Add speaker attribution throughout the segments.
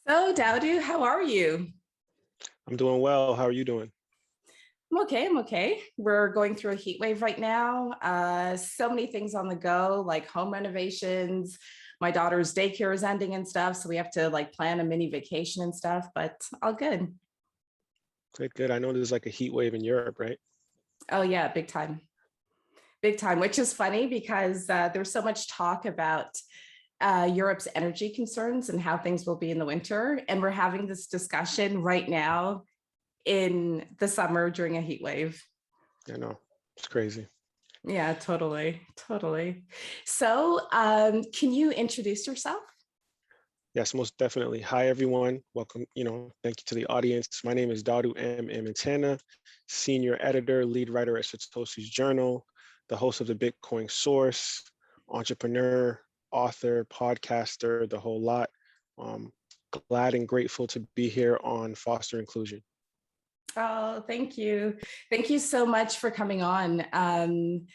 Speaker 1: So, Dawdu, how are you?
Speaker 2: I'm doing well. How are you doing?
Speaker 1: I'm okay. We're going through a heat wave right now. So many things on the go, like home renovations. My daughter's daycare is ending and stuff, so we have to like plan a mini vacation and stuff, but all good.
Speaker 2: Good, good. I know there's like a heat wave in Europe, right?
Speaker 1: Oh yeah, big time, which is funny because there's so much talk about Europe's energy concerns and how things will be in the winter. And we're having this discussion right now in the summer during a heat wave.
Speaker 2: I know. It's crazy.
Speaker 1: Yeah, totally. So, can you introduce yourself?
Speaker 2: Yes, most definitely. Hi, everyone. Welcome. Thank you to the audience. My name is Dawdu Montana, senior editor, lead writer at Satoshi's Journal, the host of the Bitcoin Source, entrepreneur, author, podcaster, the whole lot. Um, Glad and grateful to be here on Foster Inclusion.
Speaker 1: Oh, thank you. Thank you so much for coming on.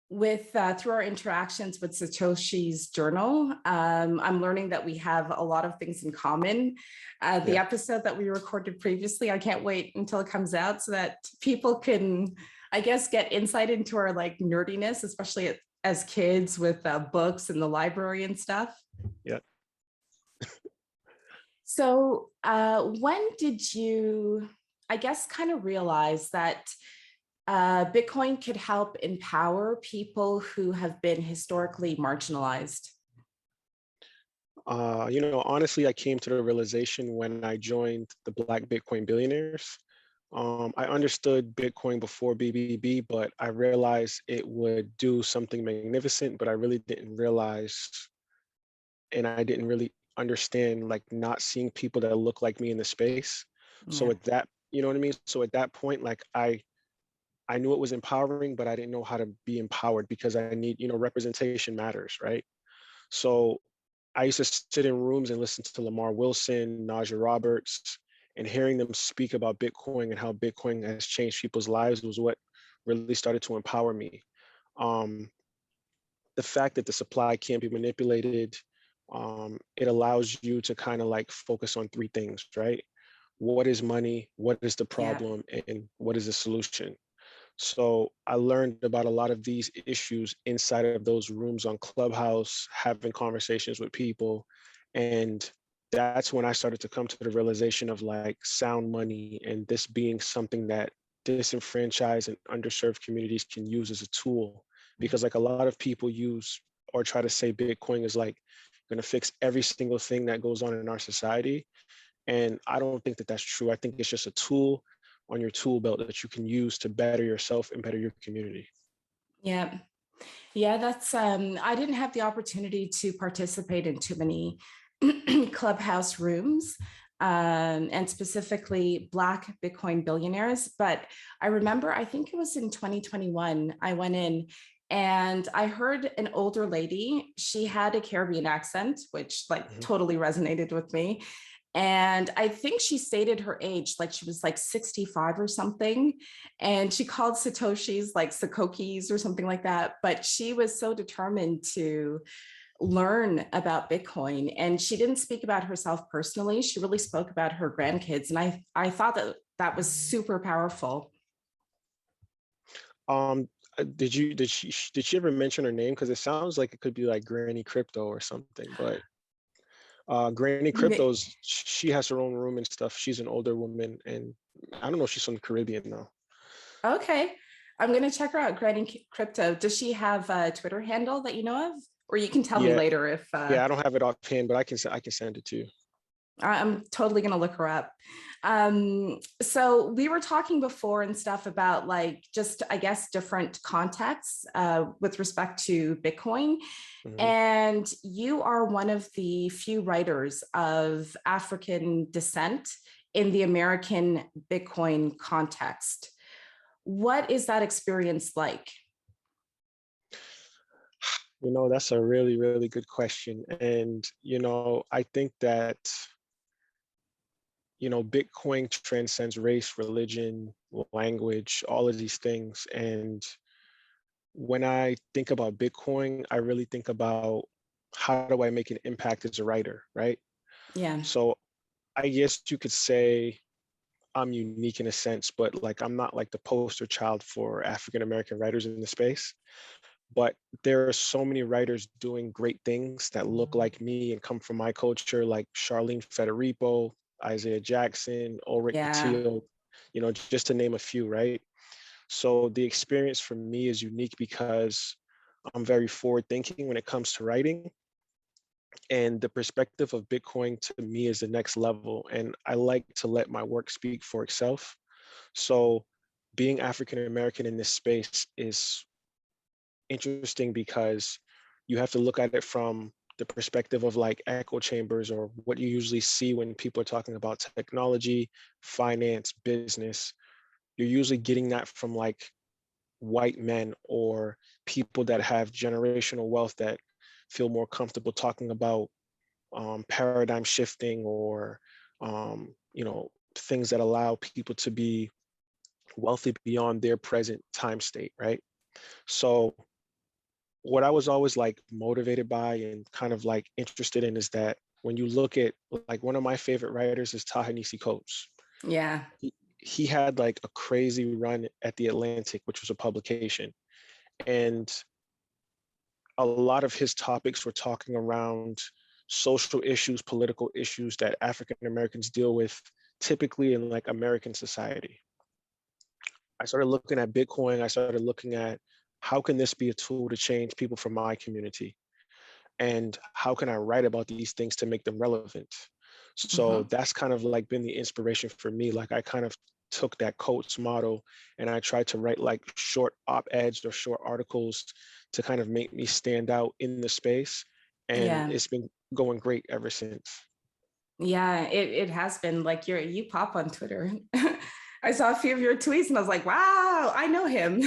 Speaker 1: With through our interactions with Satoshi's Journal, I'm learning that we have a lot of things in common. The
Speaker 2: Yeah.
Speaker 1: episode that we recorded previously, I can't wait until it comes out so that people can, I guess, get insight into our like nerdiness, especially as kids with books and the library and stuff.
Speaker 2: Yeah.
Speaker 1: So, when did you, I guess, kind of realize that Bitcoin could help empower people who have been historically marginalized?
Speaker 2: Honestly, I came to the realization when I joined the Black Bitcoin Billionaires. I understood Bitcoin before BBB, but I realized it would do something magnificent, but I really didn't realize, and I didn't really understand, like not seeing people that look like me in the space. So
Speaker 1: Yeah.
Speaker 2: at that, you know what I mean? So at that point, like I knew it was empowering, but I didn't know how to be empowered because I need, representation matters, right? So I used to sit in rooms and listen to Lamar Wilson, Naja Roberts, and hearing them speak about Bitcoin and how Bitcoin has changed people's lives was what really started to empower me. Um, the fact that the supply can't be manipulated, it allows you to kind of like focus on three things, right? What is money? What is the
Speaker 1: Yeah.
Speaker 2: problem? And what is the solution? So I learned about a lot of these issues inside of those rooms on Clubhouse, having conversations with people. And that's when I started to come to the realization of like sound money and this being something that disenfranchised and underserved communities can use as a tool. Because like a lot of people use or try to say Bitcoin is like going to fix every single thing that goes on in our society. And I don't think that that's true. I think it's just a tool on your tool belt that you can use to better yourself and better your community.
Speaker 1: Yeah. Yeah, that's I didn't have the opportunity to participate in too many clubhouse rooms, and specifically Black Bitcoin billionaires. But I remember, I think it was in 2021, I went in and I heard an older lady. She had a Caribbean accent, which like
Speaker 2: Mhm.
Speaker 1: totally resonated with me. And I think she stated her age, like she was like 65 or something. And she called Satoshi's like Sakokis or something like that. But she was so determined to learn about Bitcoin. And she didn't speak about herself personally. She really spoke about her grandkids. And I thought that that was super powerful.
Speaker 2: Did she ever mention her name? Because it sounds like it could be like Granny Crypto or something. But Granny Crypto's she has her own room and stuff. She's an older woman, and I don't know if she's from the Caribbean now.
Speaker 1: Okay. I'm going to check her out, Granny Crypto. Does she have a Twitter handle that you know of? Or you can tell me
Speaker 2: Yeah,
Speaker 1: later if
Speaker 2: yeah, I don't have it offhand, but I can send it to you.
Speaker 1: I'm totally going to look her up. So we were talking before and stuff about like just, I guess, different contexts with respect to Bitcoin.
Speaker 2: Mhm.
Speaker 1: And you are one of the few writers of African descent in the American Bitcoin context. What is that experience like?
Speaker 2: That's a really, really good question. And, I think that, Bitcoin transcends race, religion, language, all of these things. And when I think about Bitcoin, I really think about how do I make an impact as a writer, right?
Speaker 1: Yeah.
Speaker 2: So I guess you could say I'm unique in a sense, but like I'm not like the poster child for African American writers in the space. But there are so many writers doing great things that look like me and come from my culture, like Charlene Federico, Isaiah Jackson, Ulrich
Speaker 1: Yeah.
Speaker 2: Patil, just to name a few, right? So the experience for me is unique because I'm very forward thinking when it comes to writing. And the perspective of Bitcoin to me is the next level. And I like to let my work speak for itself. So being African American in this space is interesting because you have to look at it from the perspective of like echo chambers, or what you usually see when people are talking about technology, finance, business. You're usually getting that from like white men or people that have generational wealth that feel more comfortable talking about paradigm shifting, or things that allow people to be wealthy beyond their present time state, right? So what I was always like motivated by and kind of like interested in is that when you look at, like, one of my favorite writers is Ta-Nehisi Coates.
Speaker 1: Yeah.
Speaker 2: He had like a crazy run at the Atlantic, which was a publication, and a lot of his topics were talking around social issues, political issues that African Americans deal with typically in like American society. I started looking at Bitcoin. I started looking at how can this be a tool to change people from my community? And how can I write about these things to make them relevant? So
Speaker 1: Mhm.
Speaker 2: that's kind of like been the inspiration for me. Like I kind of took that Coates model and I tried to write like short op-eds or short articles to kind of make me stand out in the space. And
Speaker 1: Yeah.
Speaker 2: it's been going great ever since.
Speaker 1: Yeah, it has been like you pop on Twitter. I saw a few of your tweets and I was like, wow, I know him.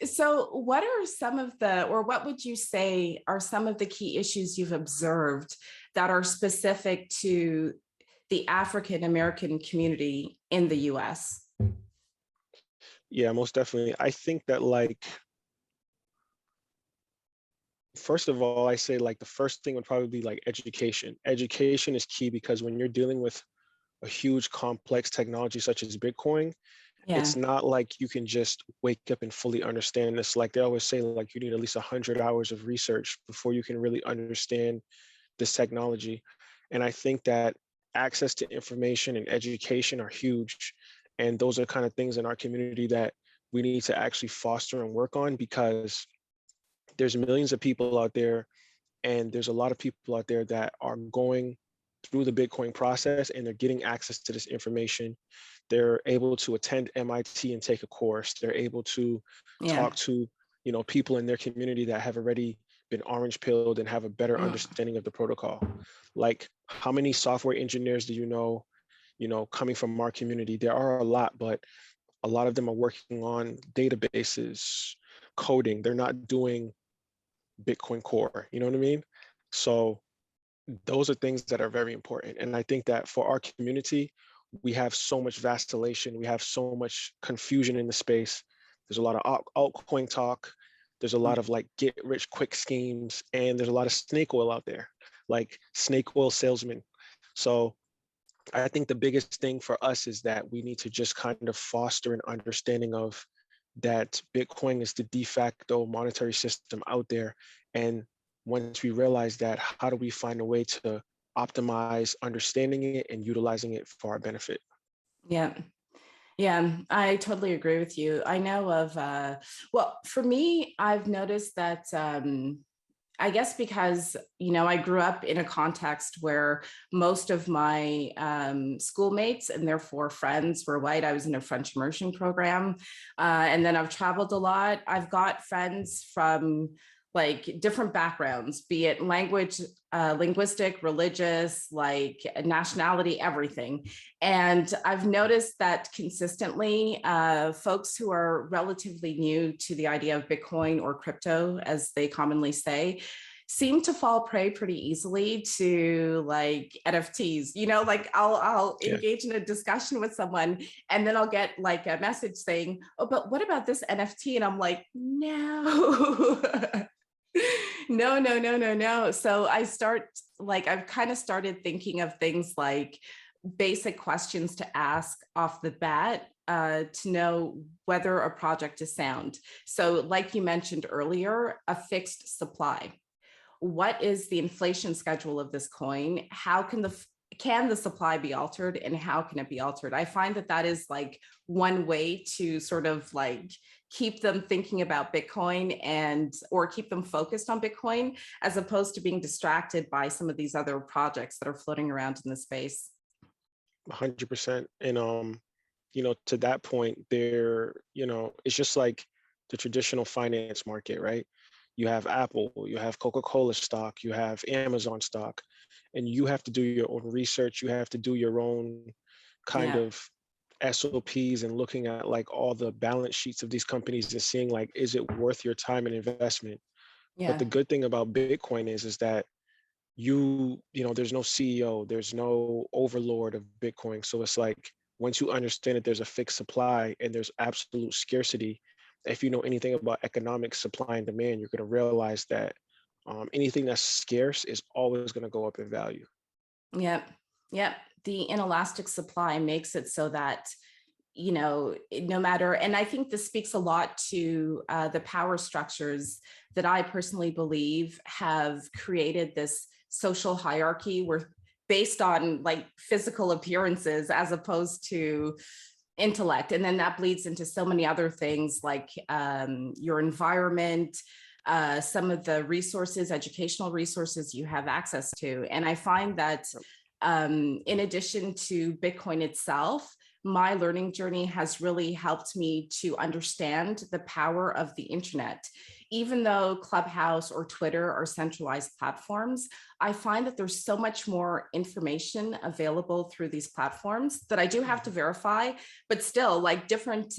Speaker 1: So what are some of the, or what would you say are some of the key issues you've observed that are specific to the African American community in the US?
Speaker 2: Yeah, most definitely. I think that like, first of all, I say like the first thing would probably be like education. Education is key because when you're dealing with a huge complex technology such as Bitcoin,
Speaker 1: Yeah.
Speaker 2: it's not like you can just wake up and fully understand this. Like they always say, like you need at least 100 hours of research before you can really understand this technology. And I think that access to information and education are huge. And those are kind of things in our community that we need to actually foster and work on, because there's millions of people out there, and there's a lot of people out there that are going through the Bitcoin process and they're getting access to this information. They're able to attend MIT and take a course. They're able to
Speaker 1: Yeah.
Speaker 2: talk to, people in their community that have already been orange pilled and have a better
Speaker 1: Mm.
Speaker 2: understanding of the protocol. Like how many software engineers do coming from our community? There are a lot, but a lot of them are working on databases, coding. They're not doing Bitcoin Core. You know what I mean? So those are things that are very important. And I think that for our community, we have so much vacillation, we have so much confusion in the space. There's a lot of altcoin talk. There's a lot of like get rich quick schemes, and there's a lot of snake oil out there, like snake oil salesmen. So I think the biggest thing for us is that we need to just kind of foster an understanding of that Bitcoin is the de facto monetary system out there. And once we realize that, how do we find a way to optimize understanding it and utilizing it for our benefit?
Speaker 1: Yeah. Yeah, I totally agree with you. I know of, well, for me, I've noticed that I guess because, I grew up in a context where most of my schoolmates and therefore friends were white. I was in a French immersion program. And then I've traveled a lot. I've got friends from like different backgrounds, be it language, linguistic, religious, like nationality, everything. And I've noticed that consistently, folks who are relatively new to the idea of Bitcoin or crypto, as they commonly say, seem to fall prey pretty easily to like NFTs. Like I'll
Speaker 2: Yeah.
Speaker 1: engage in a discussion with someone and then I'll get like a message saying, "Oh, but what about this NFT?" And I'm like, "No." No, no, no, no, no. So I've kind of started thinking of things like basic questions to ask off the bat to know whether a project is sound. So, like you mentioned earlier, a fixed supply. What is the inflation schedule of this coin? How can the supply be altered, and how can it be altered? I find that that is like one way to sort of like keep them thinking about Bitcoin and or keep them focused on Bitcoin as opposed to being distracted by some of these other projects that are floating around in the space.
Speaker 2: 100%. And to that point, it's just like the traditional finance market, right? You have Apple, you have Coca-Cola stock, you have Amazon stock, and you have to do your own research. You have to do your own kind
Speaker 1: Yeah,
Speaker 2: of SOPs and looking at like all the balance sheets of these companies and seeing like, is it worth your time and investment? But
Speaker 1: yeah,
Speaker 2: the good thing about Bitcoin is that there's no CEO, there's no overlord of Bitcoin. So it's like once you understand that there's a fixed supply and there's absolute scarcity, if you know anything about economic supply and demand, you're going to realize that anything that's scarce is always going to go up in value.
Speaker 1: yeah, yeah. The inelastic supply makes it so that no matter, and I think this speaks a lot to the power structures that I personally believe have created this social hierarchy where based on like physical appearances as opposed to intellect. And then that bleeds into so many other things like your environment, some of the resources, educational resources you have access to. And I find that in addition to Bitcoin itself, my learning journey has really helped me to understand the power of the internet. Even though Clubhouse or Twitter are centralized platforms, I find that there's so much more information available through these platforms that I do have to
Speaker 2: Mhm.
Speaker 1: verify, but still, like different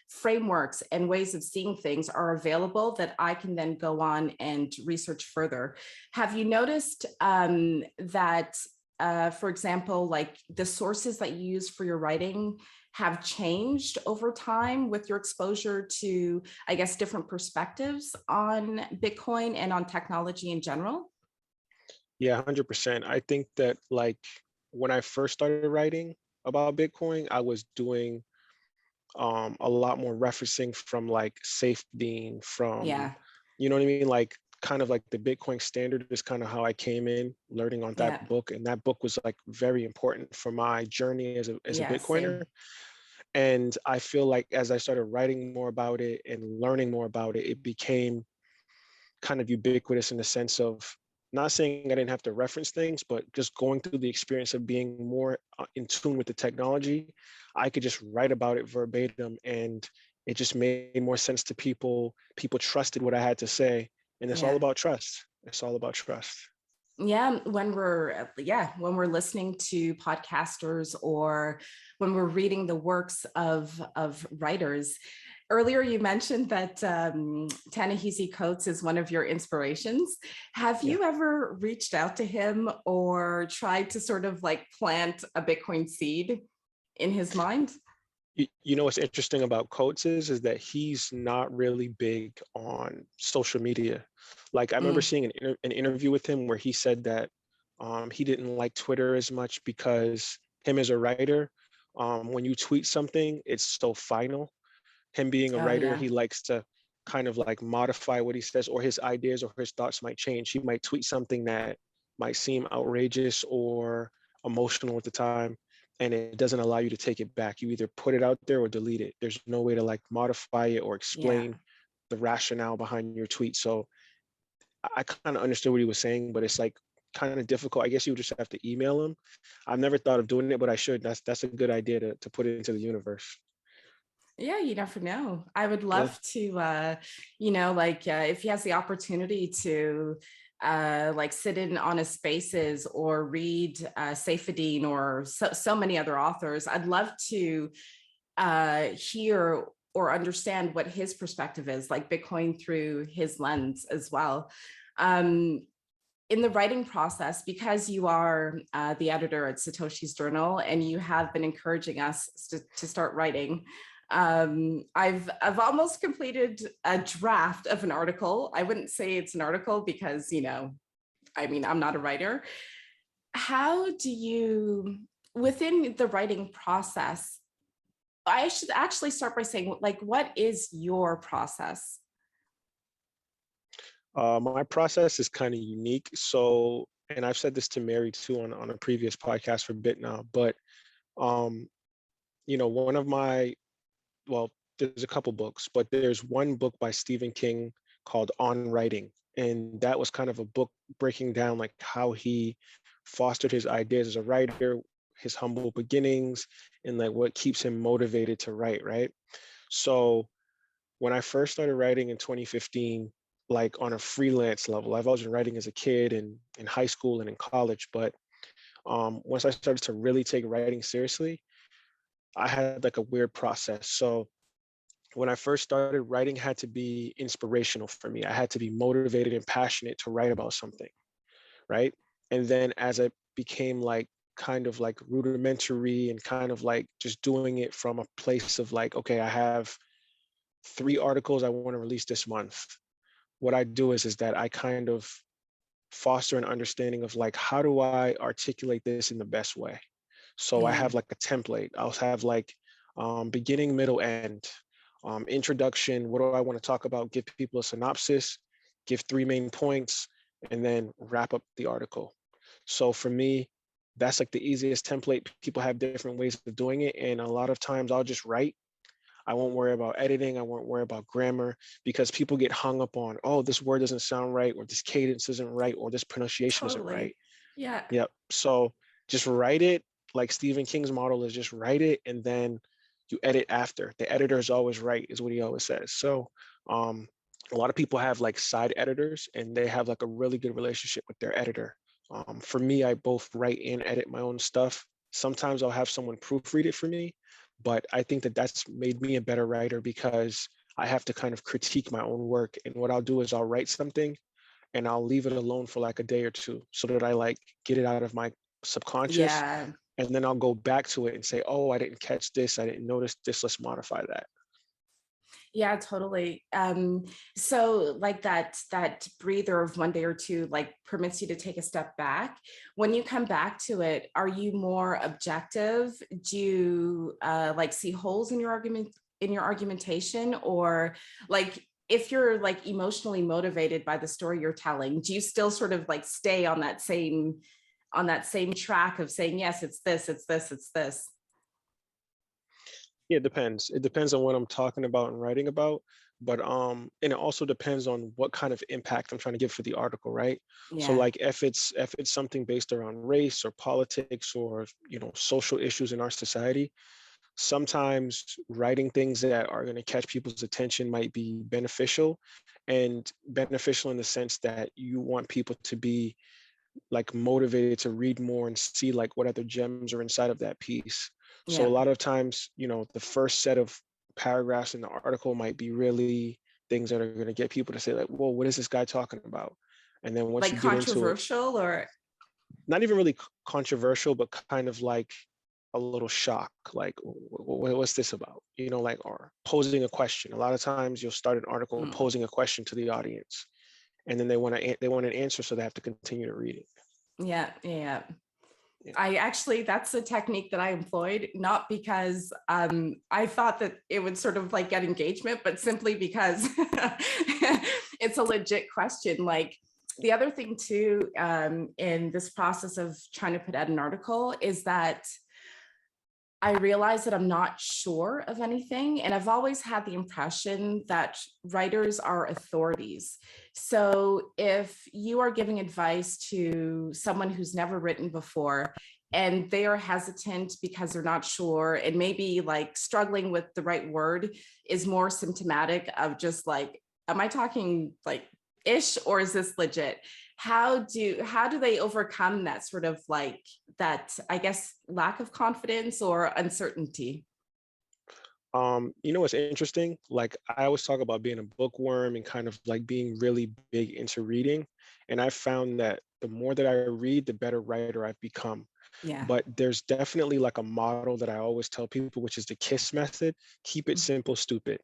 Speaker 1: frameworks and ways of seeing things are available that I can then go on and research further. Have you noticed that for example, like the sources that you use for your writing have changed over time with your exposure to, I guess, different perspectives on Bitcoin and on technology in general?
Speaker 2: Yeah, 100%. I think that like when I first started writing about Bitcoin, I was doing a lot more referencing from like safety, from,
Speaker 1: Yeah,
Speaker 2: you know what I mean? Like kind of like the Bitcoin standard is kind of how I came in learning on that
Speaker 1: yeah,
Speaker 2: book. And that book was like very important for my journey as a
Speaker 1: yeah,
Speaker 2: Bitcoiner.
Speaker 1: same.
Speaker 2: And I feel like as I started writing more about it and learning more about it, it became kind of ubiquitous in the sense of not saying I didn't have to reference things, but just going through the experience of being more in tune with the technology, I could just write about it verbatim and it just made more sense to people. People trusted what I had to say. And it's all
Speaker 1: Yeah.
Speaker 2: about trust. It's all about trust.
Speaker 1: Yeah, when we're listening to podcasters or when we're reading the works of writers. Earlier you mentioned that Ta-Nehisi Coates is one of your inspirations. Have
Speaker 2: Yeah.
Speaker 1: you ever reached out to him or tried to sort of like plant a Bitcoin seed in his mind?
Speaker 2: You know what's interesting about Coates is that he's not really big on social media. Like I remember
Speaker 1: Mm.
Speaker 2: seeing an interview with him where he said that he didn't like Twitter as much because him as a writer, when you tweet something, it's so final. Him being a
Speaker 1: Oh
Speaker 2: writer,
Speaker 1: yeah,
Speaker 2: he likes to kind of like modify what he says, or his ideas or his thoughts might change. He might tweet something that might seem outrageous or emotional at the time, and it doesn't allow you to take it back. You either put it out there or delete it. There's no way to like modify it or
Speaker 1: yeah.
Speaker 2: explain the rationale behind your tweet. So I kind of understood what he was saying, but it's like kind of difficult. I guess you would just have to email him. I've never thought of doing it, but I should. That's a good idea to put it into the universe.
Speaker 1: Yeah, you never know. I would
Speaker 2: Yeah.
Speaker 1: love to, if he has the opportunity to, like sit in on his spaces or read Saifedean or so many other authors. I'd love to hear or understand what his perspective is, like Bitcoin through his lens as well. Um, in the writing process, because you are the editor at Satoshi's Journal and you have been encouraging us to start writing, I've almost completed a draft of an article. I wouldn't say it's an article because, I mean, I'm not a writer. How do you, within the writing process, I should actually start by saying, like, what is your process?
Speaker 2: My process is kind of unique. So, and I've said this to Mary too on a previous podcast for a bit now, but um, one of my, well, there's a couple books, but there's one book by Stephen King called On Writing. And that was kind of a book breaking down like how he fostered his ideas as a writer, his humble beginnings, and like what keeps him motivated to write, right? So when I first started writing in 2015, like on a freelance level, I've always been writing as a kid and in high school and in college, but once I started to really take writing seriously, I had like a weird process. So when I first started, writing had to be inspirational for me. I had to be motivated and passionate to write about something, right? And then as I became like kind of like rudimentary and kind of like just doing it from a place of like, okay, I have 3 articles I want to release this month. What I do is that I kind of foster an understanding of like, how do I articulate this in the best way? So I
Speaker 1: Yeah,
Speaker 2: have like a template. I'll have like beginning, middle, end, introduction. What do I want to talk about? Give people a synopsis, give 3 main points, and then wrap up the article. So for me, that's like the easiest template. People have different ways of doing it. And a lot of times I'll just write. I won't worry about editing. I won't worry about grammar because people get hung up on, oh, this word doesn't sound right, or this cadence isn't right, or this pronunciation isn't right.
Speaker 1: totally. Yeah.
Speaker 2: Yep. So just write it. Like Stephen King's model is just write it and then you edit after. The editor is always right, is what he always says. So a lot of people have like side editors and they have like a really good relationship with their editor. For me, I both write and edit my own stuff. Sometimes I'll have someone proofread it for me, but I think that that's made me a better writer because I have to kind of critique my own work. And what I'll do is I'll write something and I'll leave it alone for like a day or two so that I like get it out of my subconscious.
Speaker 1: Yeah.
Speaker 2: And then I'll go back to it and say, oh, I didn't catch this. I didn't notice this. Let's modify that.
Speaker 1: Yeah, totally. So like that breather of one day or two, like permits you to take a step back. When you come back to it, are you more objective? Do you like see holes in your argumentation, or like if you're like emotionally motivated by the story you're telling, do you still sort of like stay on that same track of saying, yes, it's this, it's this, it's this?
Speaker 2: Yeah, it depends. It depends on what I'm talking about and writing about. But and it also depends on what kind of impact I'm trying to give for the article, right? So
Speaker 1: Yeah,
Speaker 2: like if it's something based around race or politics or social issues in our society, sometimes writing things that are going to catch people's attention might be beneficial, and beneficial in the sense that you want people to be like motivated to read more and see like what other gems are inside of that piece. So a
Speaker 1: yeah.
Speaker 2: lot of times, the first set of paragraphs in the article might be really things that are going to get people to say like, "Whoa, what is this guy talking about?" And then once
Speaker 1: Like
Speaker 2: you get into it,
Speaker 1: controversial or
Speaker 2: not even really controversial, but kind of like a little shock, like, What's this about?" Like, or posing a question. A lot of times you'll start an article
Speaker 1: mm,
Speaker 2: posing a question to the audience, and then they want an answer, so they have to continue to read it.
Speaker 1: yeah, yeah.
Speaker 2: Yeah.
Speaker 1: I actually, that's a technique that I employed, not because I thought that it would sort of like get engagement, but simply because it's a legit question. Like the other thing too, in this process of trying to put out an article is that I realize that I'm not sure of anything. And I've always had the impression that writers are authorities. So if you are giving advice to someone who's never written before, and they are hesitant because they're not sure, and maybe like struggling with the right word is more symptomatic of just like, am I talking like ish or is this legit? How do they overcome that sort of like that, I guess, lack of confidence or uncertainty?
Speaker 2: What's interesting? Like I always talk about being a bookworm and kind of like being really big into reading. And I found that the more that I read, the better writer I've become.
Speaker 1: Yeah.
Speaker 2: But there's definitely like a model that I always tell people, which is the KISS method: keep it simple, stupid.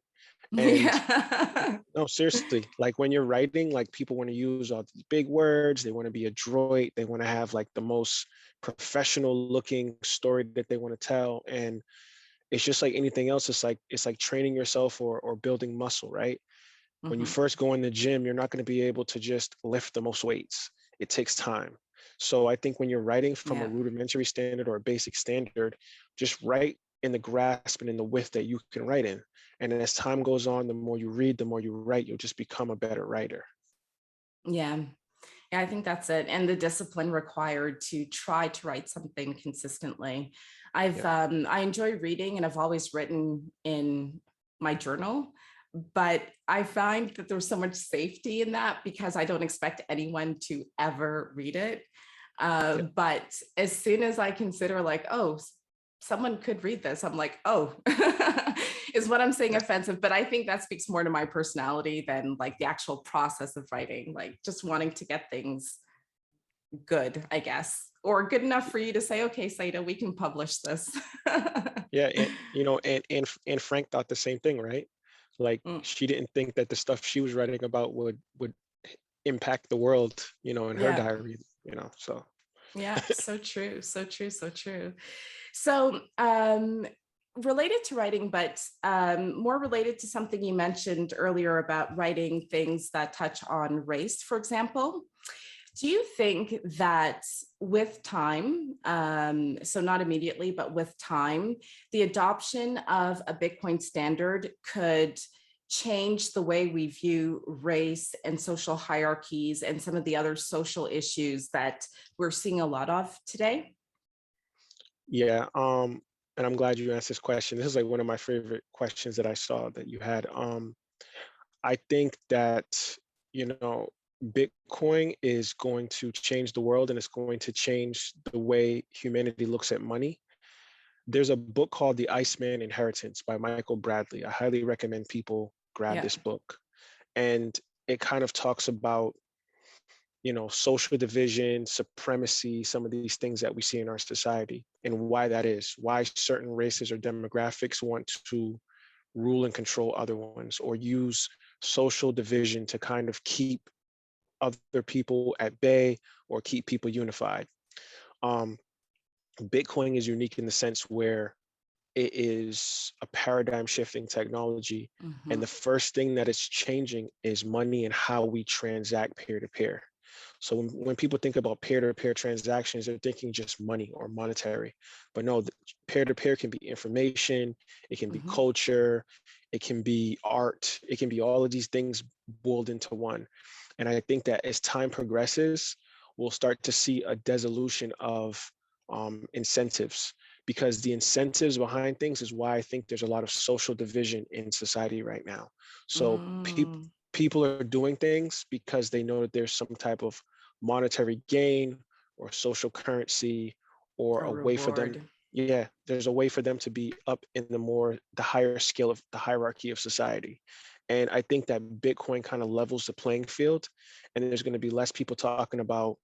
Speaker 2: And
Speaker 1: Yeah.
Speaker 2: no, seriously, like when you're writing, like people want to use all these big words, they want to be adroit, they want to have like the most professional looking story that they want to tell. And it's just like anything else. It's like training yourself or building muscle, right? When you
Speaker 1: Mhm.
Speaker 2: first go in the gym, you're not going to be able to just lift the most weights. It takes time. So I think when you're writing from a
Speaker 1: Yeah.
Speaker 2: rudimentary standard or a basic standard, just write in the grasp and in the width that you can write in. And as time goes on, the more you read, the more you write, you'll just become a better writer.
Speaker 1: Yeah. Yeah, I think that's it. And the discipline required to try to write something consistently.
Speaker 2: Yeah.
Speaker 1: I enjoy reading and I've always written in my journal, but I find that there's so much safety in that because I don't expect anyone to ever read it.
Speaker 2: Yeah.
Speaker 1: But as soon as I consider like, oh, someone could read this, I'm like, oh, is what I'm saying
Speaker 2: Yeah.
Speaker 1: offensive? But I think that speaks more to my personality than like the actual process of writing, like just wanting to get things good, I guess, or good enough for you to say, okay, Saida, we can publish this.
Speaker 2: Yeah. And and Frank thought the same thing, right? Like
Speaker 1: Mm,
Speaker 2: she didn't think that the stuff she was writing about would impact the world, in her
Speaker 1: yeah.
Speaker 2: diary, so.
Speaker 1: Yeah, so true, so true, so true. So, related to writing, but more related to something you mentioned earlier about writing things that touch on race, for example. Do you think that with time, so not immediately, but with time, the adoption of a Bitcoin standard could change the way we view race and social hierarchies and some of the other social issues that we're seeing a lot of today?
Speaker 2: Yeah, and I'm glad you asked this question. This is like one of my favorite questions that I saw that you had. I think that, you know, Bitcoin is going to change the world and it's going to change the way humanity looks at money. There's a book called The Iceman Inheritance by Michael Bradley. I highly recommend people grab
Speaker 1: Yeah.
Speaker 2: this book. And it kind of talks about, social division, supremacy, some of these things that we see in our society, and why that is, why certain races or demographics want to rule and control other ones, or use social division to kind of keep other people at bay or keep people unified. Um, Bitcoin is unique in the sense where it is a paradigm shifting technology. And
Speaker 1: Mhm.
Speaker 2: the first thing that it's changing is money and how we transact peer to peer. So when people think about peer to peer transactions, they're thinking just money or monetary. But no, peer to peer can be information, it can be
Speaker 1: Mhm.
Speaker 2: culture, it can be art, it can be all of these things boiled into one. And I think that as time progresses, we'll start to see a dissolution of incentives, because the incentives behind things is why I think there's a lot of social division in society right now. So
Speaker 1: Mm.
Speaker 2: people are doing things because they know that there's some type of monetary gain or social currency or
Speaker 1: A
Speaker 2: a way for them.
Speaker 1: reward.
Speaker 2: Yeah, there's a way for them to be up in the higher scale of the hierarchy of society. And I think that Bitcoin kind of levels the playing field, and there's going to be less people talking about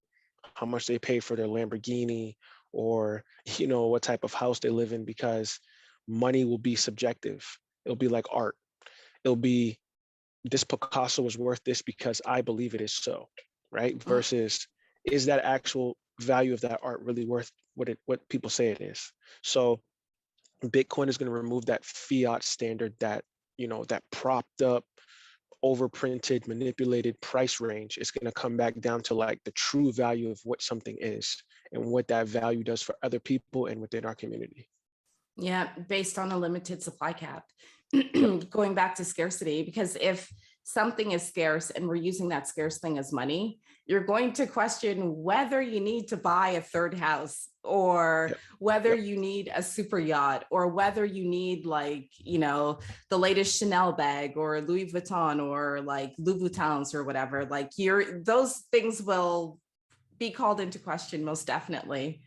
Speaker 2: how much they pay for their Lamborghini, or what type of house they live in, because money will be subjective. It'll be like art. It'll be, this Picasso is worth this because I believe it is so, right?
Speaker 1: Mm.
Speaker 2: Versus, is that actual value of that art really worth what people say it is? So Bitcoin is going to remove that fiat standard, that propped up, overprinted, manipulated price range. Is going to come back down to like the true value of what something is and what that value does for other people and within our community.
Speaker 1: Yeah, based on a limited supply cap.
Speaker 2: Yep.
Speaker 1: Going back to scarcity, because if something is scarce and we're using that scarce thing as money, you're going to question whether you need to buy a third house or
Speaker 2: Yep.
Speaker 1: whether
Speaker 2: Yep.
Speaker 1: you need a super yacht or whether you need like, the latest Chanel bag or Louis Vuitton or like Louboutins or whatever. Like those things will be called into question most definitely.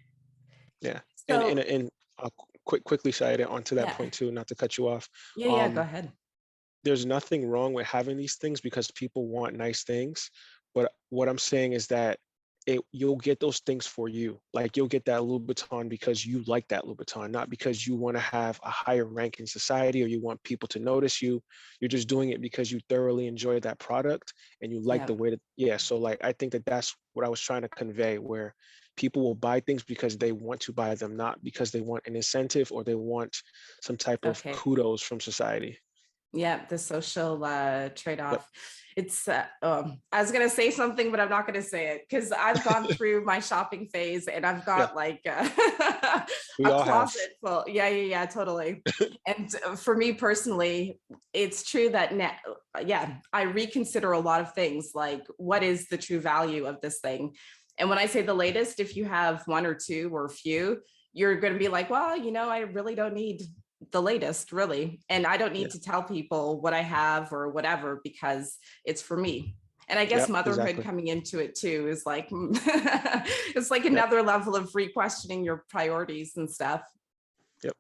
Speaker 2: Yeah.
Speaker 1: So
Speaker 2: And I'll quickly side it onto that
Speaker 1: yeah,
Speaker 2: point too, not to cut you off.
Speaker 1: yeah, go
Speaker 2: Um,
Speaker 1: ahead.
Speaker 2: there's nothing wrong with having these things because people want nice things. But what I'm saying is that you'll get those things for you. Like you'll get that Louboutin because you like that Louboutin, not because you want to have a higher rank in society or you want people to notice you. You're just doing it because you thoroughly enjoy that product and you like
Speaker 1: Yeah.
Speaker 2: the way that, yeah. So like, I think that that's what I was trying to convey, where people will buy things because they want to buy them, not because they want an incentive or they want some type of
Speaker 1: Okay.
Speaker 2: kudos from society.
Speaker 1: Yeah, the social
Speaker 2: Yep.
Speaker 1: trade-off. It's I was gonna say something, but I'm not gonna say it because I've gone through my shopping phase and I've
Speaker 2: Yeah.
Speaker 1: got like
Speaker 2: We
Speaker 1: a
Speaker 2: all have.
Speaker 1: closet full. Yeah, yeah, yeah, totally. And for me personally, it's true that now, yeah, I reconsider a lot of things, like what is the true value of this thing? And when I say the latest, if you have one or two or a few, you're going to be like, well, I really don't need the latest, really. And I don't
Speaker 2: Yeah.
Speaker 1: need to tell people what I have or whatever because it's for me. And I guess
Speaker 2: Yep.
Speaker 1: motherhood
Speaker 2: Exactly.
Speaker 1: coming into it too is like, it's like
Speaker 2: Yep.
Speaker 1: another level of re-questioning your priorities and stuff.
Speaker 2: Yep.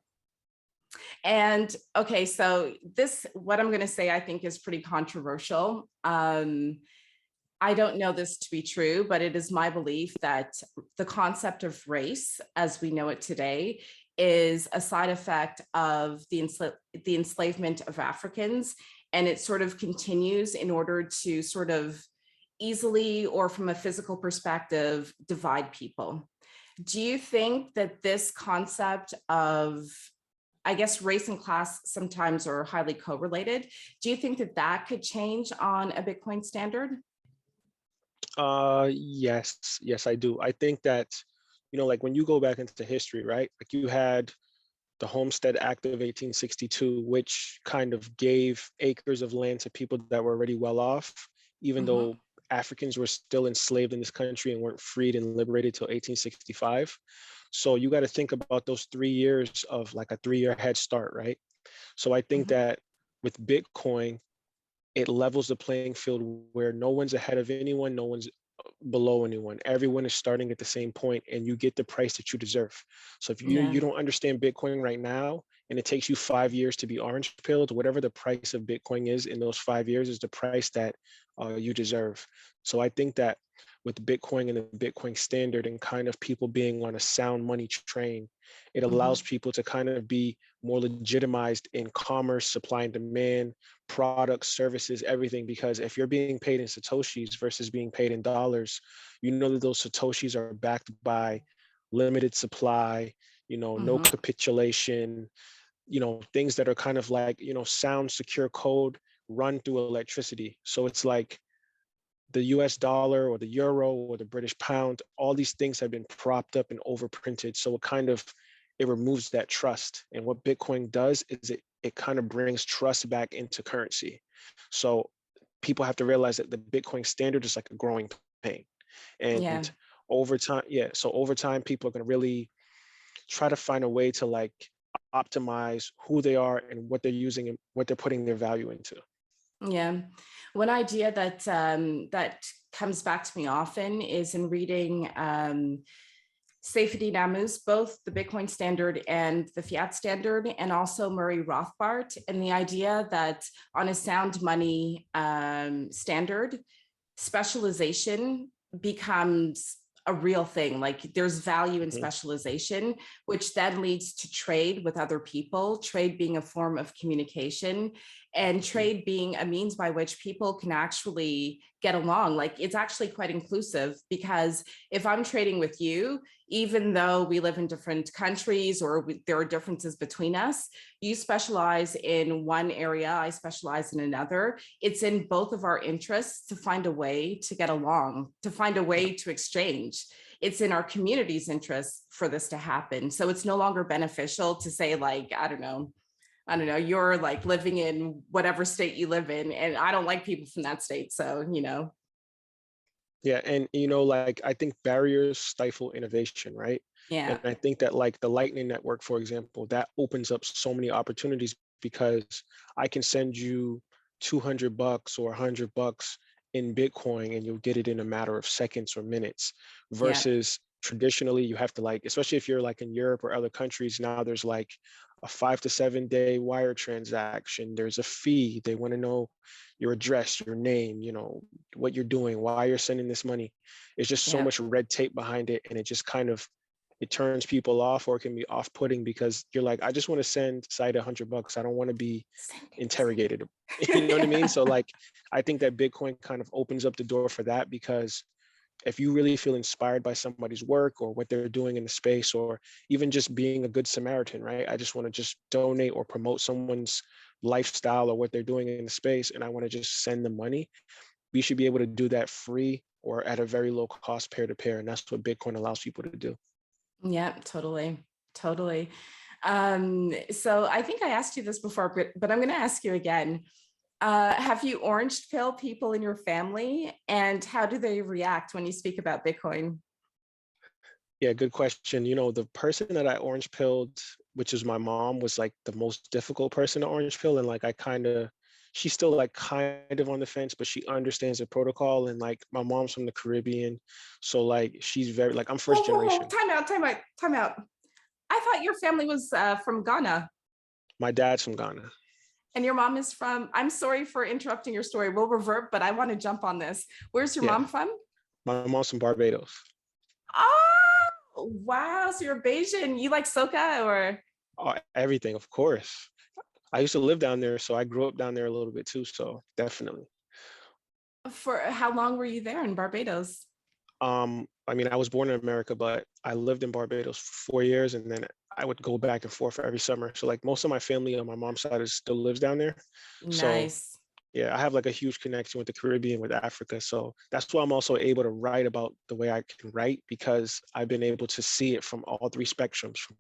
Speaker 1: And okay, so this, what I'm going to say, I think is pretty controversial. I don't know this to be true, but it is my belief that the concept of race, as we know it today, is a side effect of the enslavement of Africans. And it sort of continues in order to sort of easily or from a physical perspective divide people. Do you think that this concept of, I guess race and class sometimes are highly correlated? Do you think that that could change on a Bitcoin standard?
Speaker 2: Yes, yes, I do. I think that, like when you go back into history, right? Like you had the Homestead Act of 1862, which kind of gave acres of land to people that were already well off, even
Speaker 1: Mhm.
Speaker 2: though Africans were still enslaved in this country and weren't freed and liberated till 1865. So you got to think about those 3 years of like a 3-year head start, right? So I think
Speaker 1: Mhm.
Speaker 2: that with Bitcoin, it levels the playing field where no one's ahead of anyone, no one's below anyone. Everyone is starting at the same point and you get the price that you deserve. So if you
Speaker 1: Yeah.
Speaker 2: don't understand Bitcoin right now and it takes you 5 years to be orange pilled, whatever the price of Bitcoin is in those 5 years is the price that you deserve. So I think that with Bitcoin and the Bitcoin standard and kind of people being on a sound money train, it allows
Speaker 1: Mhm.
Speaker 2: people to kind of be more legitimized in commerce, supply and demand, products, services, everything. Because if you're being paid in Satoshis versus being paid in dollars, you know that those Satoshis are backed by limited supply, no
Speaker 1: Mhm.
Speaker 2: capitulation, things that are kind of like, sound, secure code run through electricity. So it's like the US dollar or the euro or the British pound, all these things have been propped up and overprinted. So it removes that trust. And what Bitcoin does is it kind of brings trust back into currency. So people have to realize that the Bitcoin standard is like a growing pain.
Speaker 1: Yeah.
Speaker 2: And over time, yeah. So over time, people are going to really try to find a way to like optimize who they are and what they're using and what they're putting their value into.
Speaker 1: Yeah. One idea that that comes back to me often is in reading Seyfedin Amous, both the Bitcoin standard and the fiat standard, and also Murray Rothbard, and the idea that on a sound money standard, specialization becomes a real thing. Like there's value in
Speaker 2: Mhm.
Speaker 1: specialization, which then leads to trade with other people, trade being a form of communication, and
Speaker 2: Mhm.
Speaker 1: trade being a means by which people can actually get along. Like it's actually quite inclusive because if I'm trading with you, even though we live in different countries or there are differences between us, you specialize in one area, I specialize in another. It's in both of our interests to find a way to get along, to find a
Speaker 2: Yeah.
Speaker 1: way to exchange. It's in our community's interest for this to happen. So it's no longer beneficial to say, like, I don't know, you're like living in whatever state you live in, and I don't like people from that state. So.
Speaker 2: Yeah, and like I think barriers stifle innovation, right? And
Speaker 1: Yeah.
Speaker 2: I think that like the Lightning Network, for example, that opens up so many opportunities because I can send you $200 or $100 in Bitcoin and you'll get it in a matter of seconds or minutes
Speaker 1: Yeah.
Speaker 2: versus traditionally you have to like, especially if you're like in Europe or other countries, now there's like a 5 to 7 day wire transaction. There's a fee. They want to know your address, your name, what you're doing, why you're sending this money. It's just so
Speaker 1: Yeah.
Speaker 2: much red tape behind it. And it just kind of, it turns people off, or it can be off-putting because you're like, I just want to send Saida $100. I don't want to be
Speaker 1: Send it.
Speaker 2: interrogated. You know what I mean? So like, I think that Bitcoin kind of opens up the door for that, because if you really feel inspired by somebody's work or what they're doing in the space, or even just being a good Samaritan, right? I just want to just donate or promote someone's lifestyle or what they're doing in the space, and I want to just send them money. We should be able to do that free or at a very low cost, peer to peer. And that's what Bitcoin allows people to do.
Speaker 1: Yeah, totally. Totally. So I think I asked you this before, but I'm going to ask you again. Have you orange pill people in your family, and how do they react when you speak about Bitcoin?
Speaker 2: Yeah, good question. The person that I orange pilled, which is my mom, was like the most difficult person to orange pill. And like, she's still like kind of on the fence, but she understands the protocol. And like, my mom's from the Caribbean. So like, she's very, like, I'm
Speaker 1: Whoa,
Speaker 2: first
Speaker 1: whoa, whoa.
Speaker 2: generation.
Speaker 1: Time out, time out, time out. I thought your family was from Ghana
Speaker 2: My dad's from Ghana.
Speaker 1: and your mom is from, I'm sorry for interrupting your story. We'll revert, but I want to jump on this. Where's your
Speaker 2: Yeah.
Speaker 1: mom from?
Speaker 2: My mom's from Barbados.
Speaker 1: Oh, wow. So you're Bayesian. You like soca or?
Speaker 2: Everything, of course. I used to live down there, so I grew up down there a little bit too. So definitely.
Speaker 1: For how long were you there in Barbados?
Speaker 2: I mean, I was born in America, but I lived in Barbados for 4 years, and then I would go back and forth every summer. So like, most of my family on my mom's side still lives down there. So
Speaker 1: Nice.
Speaker 2: yeah, I have like a huge connection with the Caribbean, with Africa. So that's why I'm also able to write about the way I can write, because I've been able to see it from all three spectrums, from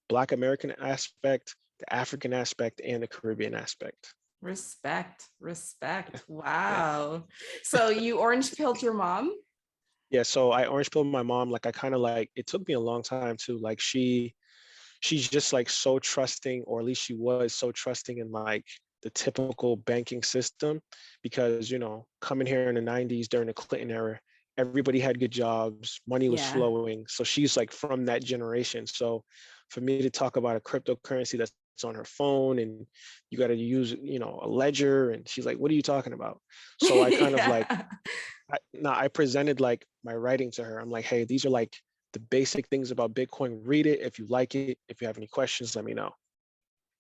Speaker 2: Black American aspect, the African aspect, and the Caribbean aspect.
Speaker 1: Respect, respect.
Speaker 2: Yeah.
Speaker 1: Wow. So you orange pilled your mom?
Speaker 2: Yeah. So I orange pilled my mom. Like, I kind of like, it took me a long time too. Like, she's just like so trusting, or at least she was so trusting in like the typical banking system, because coming here in the 90s during the Clinton era, everybody had good jobs, money was
Speaker 1: Yeah.
Speaker 2: flowing. So she's like from that generation. So for me to talk about a cryptocurrency that's on her phone, and you got to use a ledger, and she's like, what are you talking about? So I kind of like,
Speaker 1: Yeah.
Speaker 2: I presented like my writing to her. I'm like, hey, these are like the basic things about Bitcoin. Read it if you like it. If you have any questions, let me know.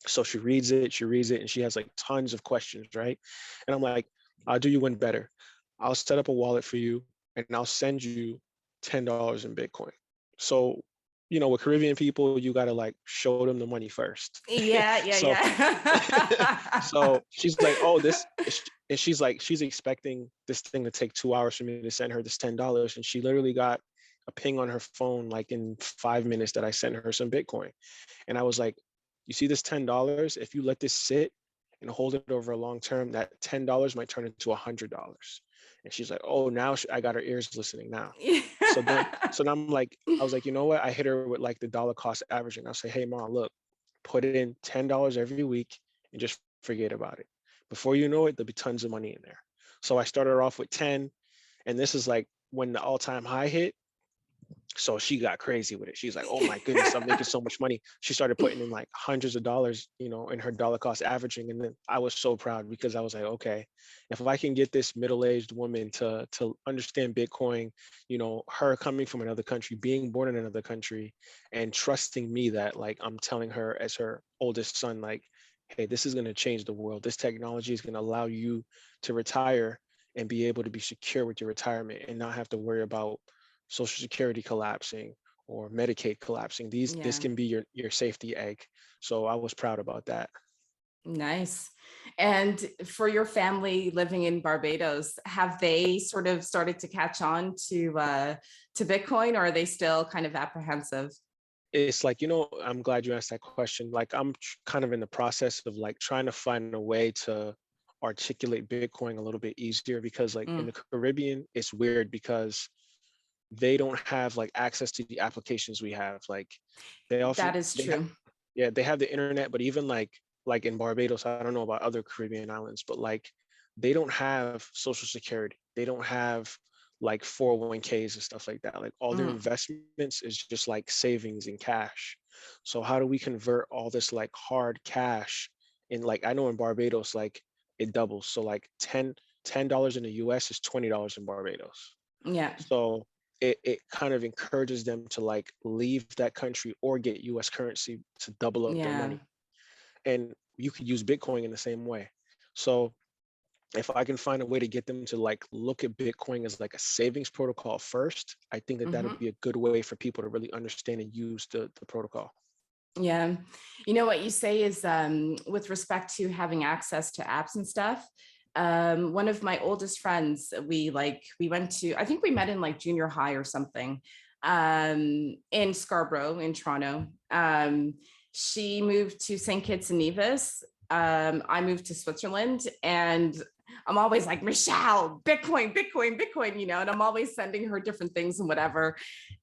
Speaker 2: So she reads it, and she has like tons of questions, right? And I'm like, I'll do you one better. I'll set up a wallet for you, and I'll send you $10 in Bitcoin. So, with Caribbean people, you gotta like show them the money first.
Speaker 1: Yeah, yeah,
Speaker 2: So,
Speaker 1: yeah.
Speaker 2: so she's like, oh, and she's like, she's expecting this thing to take 2 hours for me to send her this $10, and she literally got a ping on her phone like in 5 minutes that I sent her some Bitcoin. And I was like, you see this $10? If you let this sit and hold it over a long term, that $10 might turn into $100. And she's like, oh, now I got her ears listening now. So now I was like, you know what? I hit her with like the dollar cost averaging. I'll say, hey, mom, look, put it in $10 every week and just forget about it. Before you know it, there'll be tons of money in there. So I started off with 10, and this is like when the all-time high hit. So she got crazy with it. She's like, oh my goodness, I'm making so much money. She started putting in like hundreds of dollars, in her dollar cost averaging. And then I was so proud, because I was like, okay, if I can get this middle-aged woman to understand Bitcoin, her coming from another country, being born in another country, and trusting me that like I'm telling her as her oldest son, like, hey, this is going to change the world. This technology is going to allow you to retire and be able to be secure with your retirement and not have to worry about Social Security collapsing or Medicaid collapsing. This
Speaker 1: Yeah,
Speaker 2: can be your safety egg. So I was proud about that.
Speaker 1: nice. And for your family living in Barbados, have they sort of started to catch on to Bitcoin, or are they still kind of apprehensive?
Speaker 2: It's like, I'm glad you asked that question. Like, I'm kind of in the process of like trying to find a way to articulate Bitcoin a little bit easier, because like in
Speaker 1: Mm,
Speaker 2: the Caribbean, it's weird because they don't have like access to the applications we have. Like, they often
Speaker 1: that is
Speaker 2: they have
Speaker 1: true.
Speaker 2: yeah, they have the internet, but even like in Barbados, I don't know about other Caribbean islands, but like they don't have social security. They don't have like 401ks and stuff like that. Like all their
Speaker 1: Mm,
Speaker 2: investments is just like savings in cash. So how do we convert all this like hard cash in, like, I know in Barbados, like it doubles. So like $10 in the US is $20 in Barbados.
Speaker 1: yeah,
Speaker 2: So it kind of encourages them to like leave that country or get US currency to double up their
Speaker 1: yeah,
Speaker 2: money. And you could use Bitcoin in the same way. So if I can find a way to get them to like look at Bitcoin as like a savings protocol first, I think that that'll
Speaker 1: hmm
Speaker 2: be a good way for people to really understand and use the protocol.
Speaker 1: yeah. You know what you say is with respect to having access to apps and stuff. One of my oldest friends, we went to, I think we met in like junior high or something, in Scarborough in Toronto. She moved to St. Kitts and Nevis. I moved to Switzerland, and I'm always like, Michelle, Bitcoin, Bitcoin, Bitcoin, and I'm always sending her different things and whatever,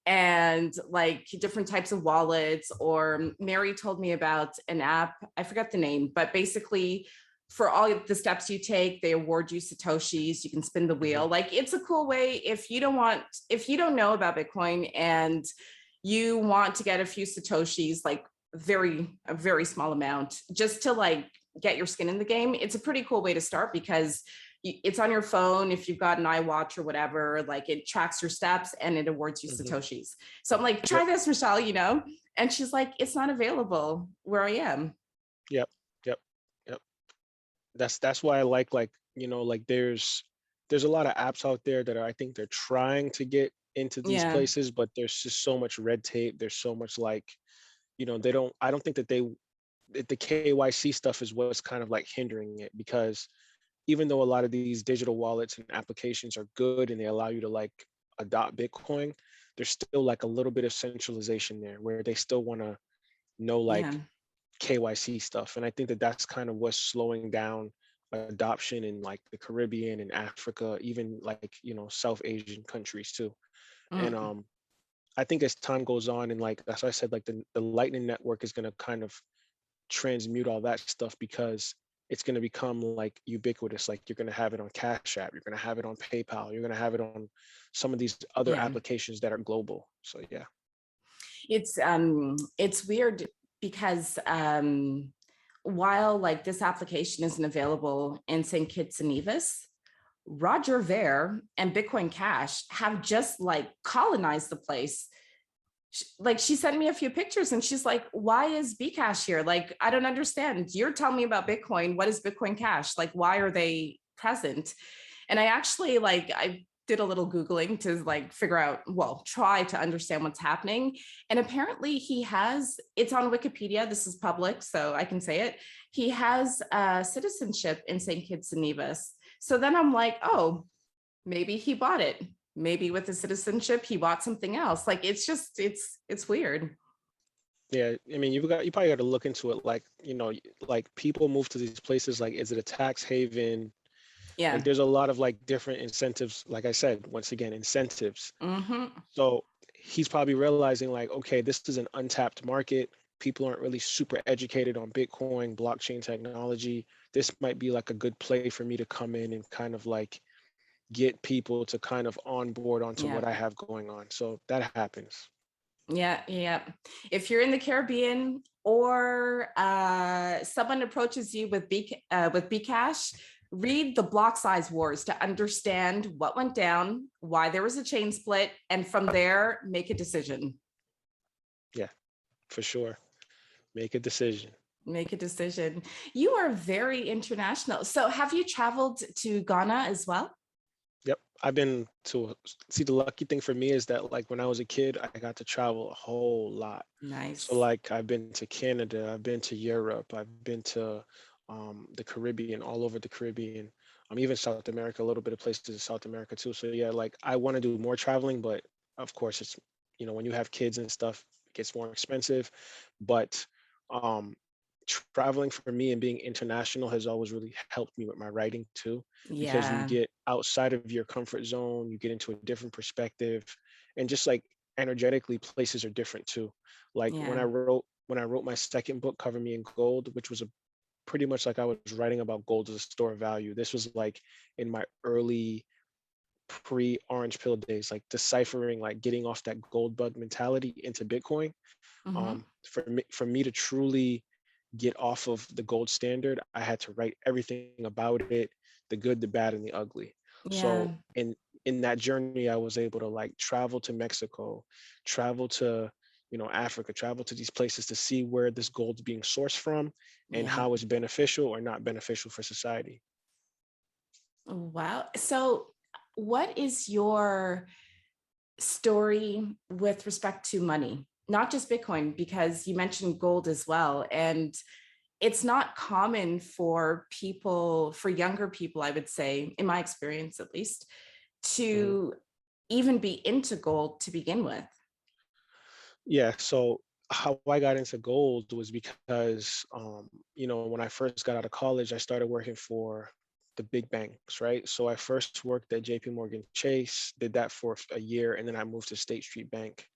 Speaker 1: and like different types of wallets. Or Mary told me about an app, I forget the name, but basically for all of the steps you take, they award you Satoshis. You can spin the
Speaker 2: Hmm.
Speaker 1: wheel. Like it's a cool way if you don't know about Bitcoin and you want to get a few Satoshis, like a very small amount, just to like get your skin in the game. It's a pretty cool way to start because it's on your phone. If you've got an iWatch or whatever, like it tracks your steps and it awards you
Speaker 2: Hmm.
Speaker 1: Satoshis. So I'm like, try
Speaker 2: Yep.
Speaker 1: this, Michelle, And she's like, it's not available where I am.
Speaker 2: Yep. Yep. Yep. That's why I like, like there's a lot of apps out there that are, I think they're trying to get into these
Speaker 1: Yeah.
Speaker 2: places, but there's just so much red tape. There's so much like, they don't, I don't think that the KYC stuff is what's kind of like hindering it, because even though a lot of these digital wallets and applications are good and they allow you to like adopt Bitcoin, there's still like a little bit of centralization there where they still want to know
Speaker 1: Yeah.
Speaker 2: like KYC stuff. And I think that that's kind of what's slowing down adoption in like the Caribbean and Africa, even like, South Asian countries too. And
Speaker 1: Mm.
Speaker 2: I think as time goes on, and like as I said, like the Lightning Network is going to kind of transmute all that stuff, because it's going to become like ubiquitous. Like you're going to have it on Cash App, you're going to have it on PayPal, you're going to have it on some of these other
Speaker 1: Yeah.
Speaker 2: applications that are global. So yeah.
Speaker 1: It's weird because while like this application isn't available in St. Kitts and Nevis, Roger Ver and Bitcoin Cash have just like colonized the place. Like she sent me a few pictures and she's like, why is Bcash here? Like, I don't understand. You're telling me about Bitcoin. What is Bitcoin Cash? Like, why are they present? And I actually I did a little Googling to like figure out, well, try to understand what's happening. And apparently it's on Wikipedia. This is public, so I can say it. He has citizenship in St. Kitts and Nevis. So then I'm like, oh, maybe he bought it. Maybe with the citizenship, he bought something else. Like it's weird.
Speaker 2: Yeah, I mean, you probably got to look into it. Like, like people move to these places. Like, is it a tax haven? Like,
Speaker 1: Yeah.
Speaker 2: there's a lot of like different incentives. Like I said, once again, incentives.
Speaker 1: Hmm.
Speaker 2: So he's probably realizing like, okay, this is an untapped market. People aren't really super educated on Bitcoin, blockchain technology. This might be like a good play for me to come in and kind of like get people to kind of onboard onto
Speaker 1: Yeah.
Speaker 2: what I have going on. So that happens.
Speaker 1: Yeah. Yeah. If you're in the Caribbean or someone approaches you with Bcash, read the block size wars to understand what went down, why there was a chain split, and from there make a decision.
Speaker 2: Yeah, for sure. Make a decision.
Speaker 1: Make a decision. You are very international. So have you traveled to Ghana as well?
Speaker 2: Yep. I've been to see, the lucky thing for me is that like when I was a kid, I got to travel a whole lot. So
Speaker 1: Nice.
Speaker 2: like I've been to Canada, I've been to Europe, I've been to the Caribbean, all over the Caribbean. Even South America, a little bit of places in South America too. So yeah, like I want to do more traveling, but of course it's, when you have kids and stuff, it gets more expensive. But um traveling for me and being international has always really helped me with my writing too, because you
Speaker 1: Yeah.
Speaker 2: get outside of your comfort zone, you get into a different perspective, and just like energetically, places are different too. Like
Speaker 1: Yeah.
Speaker 2: when I wrote my second book, Cover Me in Gold, which was pretty much like I was writing about gold as a store of value. This was like in my early pre-orange pill days, like deciphering, like getting off that gold bug mentality into Bitcoin.
Speaker 1: Hmm.
Speaker 2: For me to truly get off of the gold standard, I had to write everything about it, the good, the bad, and the ugly.
Speaker 1: Yeah.
Speaker 2: So in that journey, I was able to like travel to Mexico, travel to Africa, travel to these places to see where this gold's being sourced from and
Speaker 1: Yeah.
Speaker 2: how it's beneficial or not beneficial for society.
Speaker 1: Wow. So, what is your story with respect to money? Not just Bitcoin, because you mentioned gold as well. And it's not common for people, for younger people, I would say, in my experience at least,
Speaker 2: Mhm.
Speaker 1: to even be into gold to begin with.
Speaker 2: Yeah, so how I got into gold was because, when I first got out of college, I started working for the big banks, right? So I first worked at JP Morgan Chase, did that for a year, and then I moved to State Street Bank.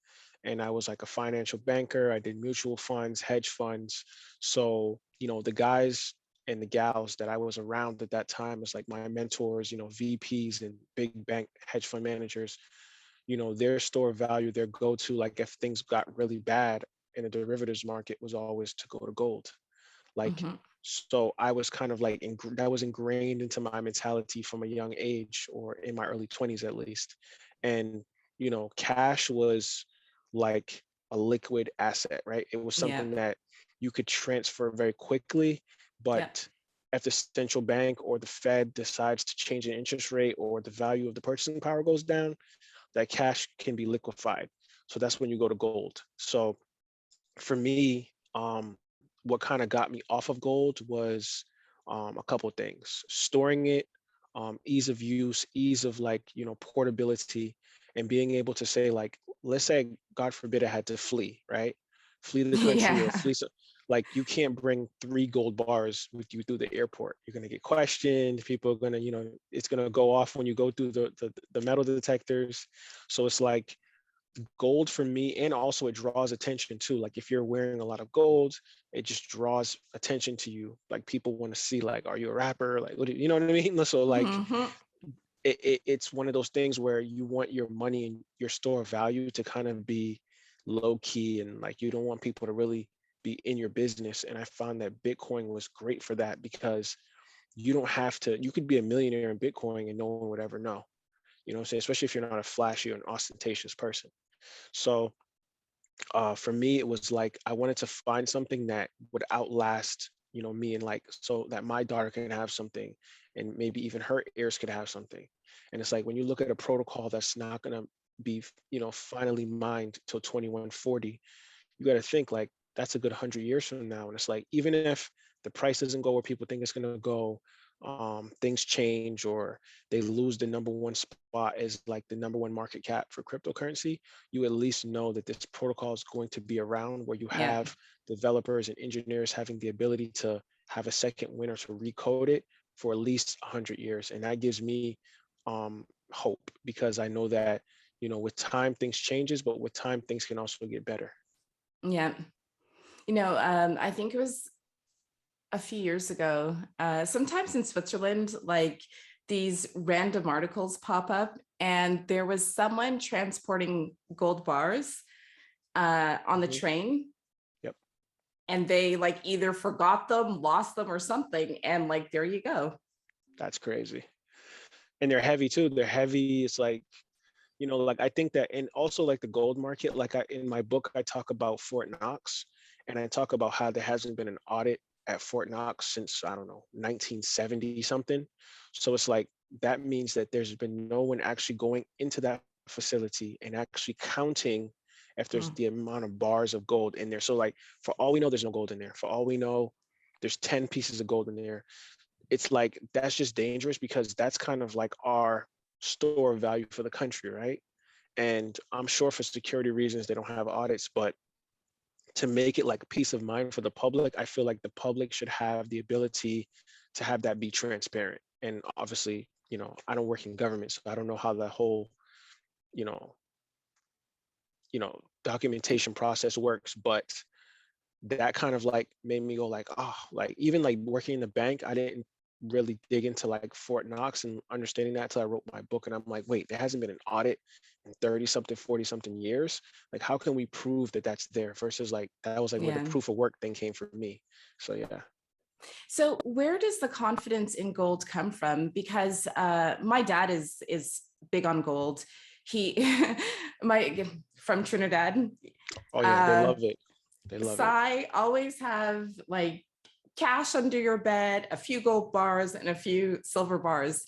Speaker 2: And I was like a financial banker. I did mutual funds, hedge funds. So, the guys and the gals that I was around at that time was like my mentors, VPs and big bank hedge fund managers, their store value, their go-to, like if things got really bad in the derivatives market was always to go to gold. Like,
Speaker 1: Mhm.
Speaker 2: so I was kind of like, that was ingrained into my mentality from a young age or in my early 20s at least. And, cash was like a liquid asset, right? It was
Speaker 1: Yeah.
Speaker 2: something that you could transfer very quickly, but
Speaker 1: Yeah.
Speaker 2: if the central bank or the Fed decides to change the interest rate or the value of the purchasing power goes down, that cash can be liquefied. So that's when you go to gold. So for me, what kind of got me off of gold was a couple of things: storing it, ease of use, ease of like portability, and being able to say like, let's say God forbid I had to flee, right? Flee the country or
Speaker 1: Yeah.
Speaker 2: flee. Like you can't bring 3 gold bars with you through the airport. You're gonna get questioned. People are gonna, it's gonna go off when you go through the metal detectors. So it's like gold for me, and also it draws attention too. Like if you're wearing a lot of gold, it just draws attention to you. Like people want to see like, are you a rapper? Like what do you know what I mean? So like
Speaker 1: Hmm.
Speaker 2: it's one of those things where you want your money and your store of value to kind of be low key, and like you don't want people to really be in your business. And I found that Bitcoin was great for that because you don't have to, you could be a millionaire in Bitcoin and no one would ever know. You know what I'm saying? Especially if you're not a flashy or an ostentatious person. So for me, it was like I wanted to find something that would outlast, me, and like so that my daughter can have something, and maybe even her heirs could have something. And it's like when you look at a protocol that's not going to be, finally mined till 2140, you got to think like that's a good 100 years from now. And it's like even if the price doesn't go where people think it's going to go, things change or they lose the number one spot as like the number one market cap for cryptocurrency, you at least know that this protocol is going to be around, where you
Speaker 1: Yeah.
Speaker 2: have developers and engineers having the ability to have a second winner to recode it for at least 100 years. And that gives me hope, because I know that with time things changes, but with time things can also get better.
Speaker 1: Yeah. I think it was a few years ago, sometimes in Switzerland, like these random articles pop up, and there was someone transporting gold bars on the
Speaker 2: Mhm.
Speaker 1: train,
Speaker 2: Yep.
Speaker 1: and they like either forgot them, lost them, or something. And like, there you go.
Speaker 2: That's crazy. And they're heavy too. They're heavy. It's like, like I think that, and also like the gold market, like in my book, I talk about Fort Knox, and I talk about how there hasn't been an audit at Fort Knox since, I don't know, 1970 something. So it's like, that means that there's been no one actually going into that facility and actually counting if there's
Speaker 1: Mm.
Speaker 2: the amount of bars of gold in there. So like, for all we know, there's no gold in there. For all we know, there's 10 pieces of gold in there. It's like that's just dangerous, because that's kind of like our store of value for the country, right? And I'm sure for security reasons they don't have audits, but to make it like peace of mind for the public, I feel like the public should have the ability to have that be transparent. And obviously, I don't work in government, so I don't know how the whole, you know, documentation process works, but that kind of like made me go like, oh, like even like working in the bank, I didn't really dig into like Fort Knox and understanding that till I wrote my book. And I'm like, wait, there hasn't been an audit in 30 something, 40 something years. Like, how can we prove that that's there versus like, that was like where the
Speaker 1: Yeah.
Speaker 2: proof of work thing came for me. So yeah.
Speaker 1: So where does the confidence in gold come from? Because my dad is big on gold. He my from Trinidad.
Speaker 2: Oh yeah. They
Speaker 1: Uh
Speaker 2: love it. They love it.
Speaker 1: Sai always have like cash under your bed, a few gold bars and a few silver bars.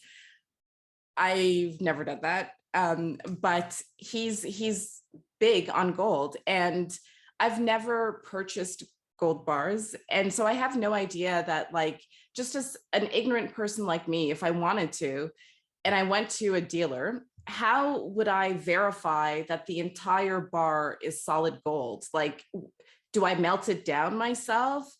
Speaker 1: I've never done that. But he's big on gold, and I've never purchased gold bars. And so I have no idea that, like, just as an ignorant person like me, if I wanted to, and I went to a dealer, how would I verify that the entire bar is solid gold? Like, do I melt it down myself?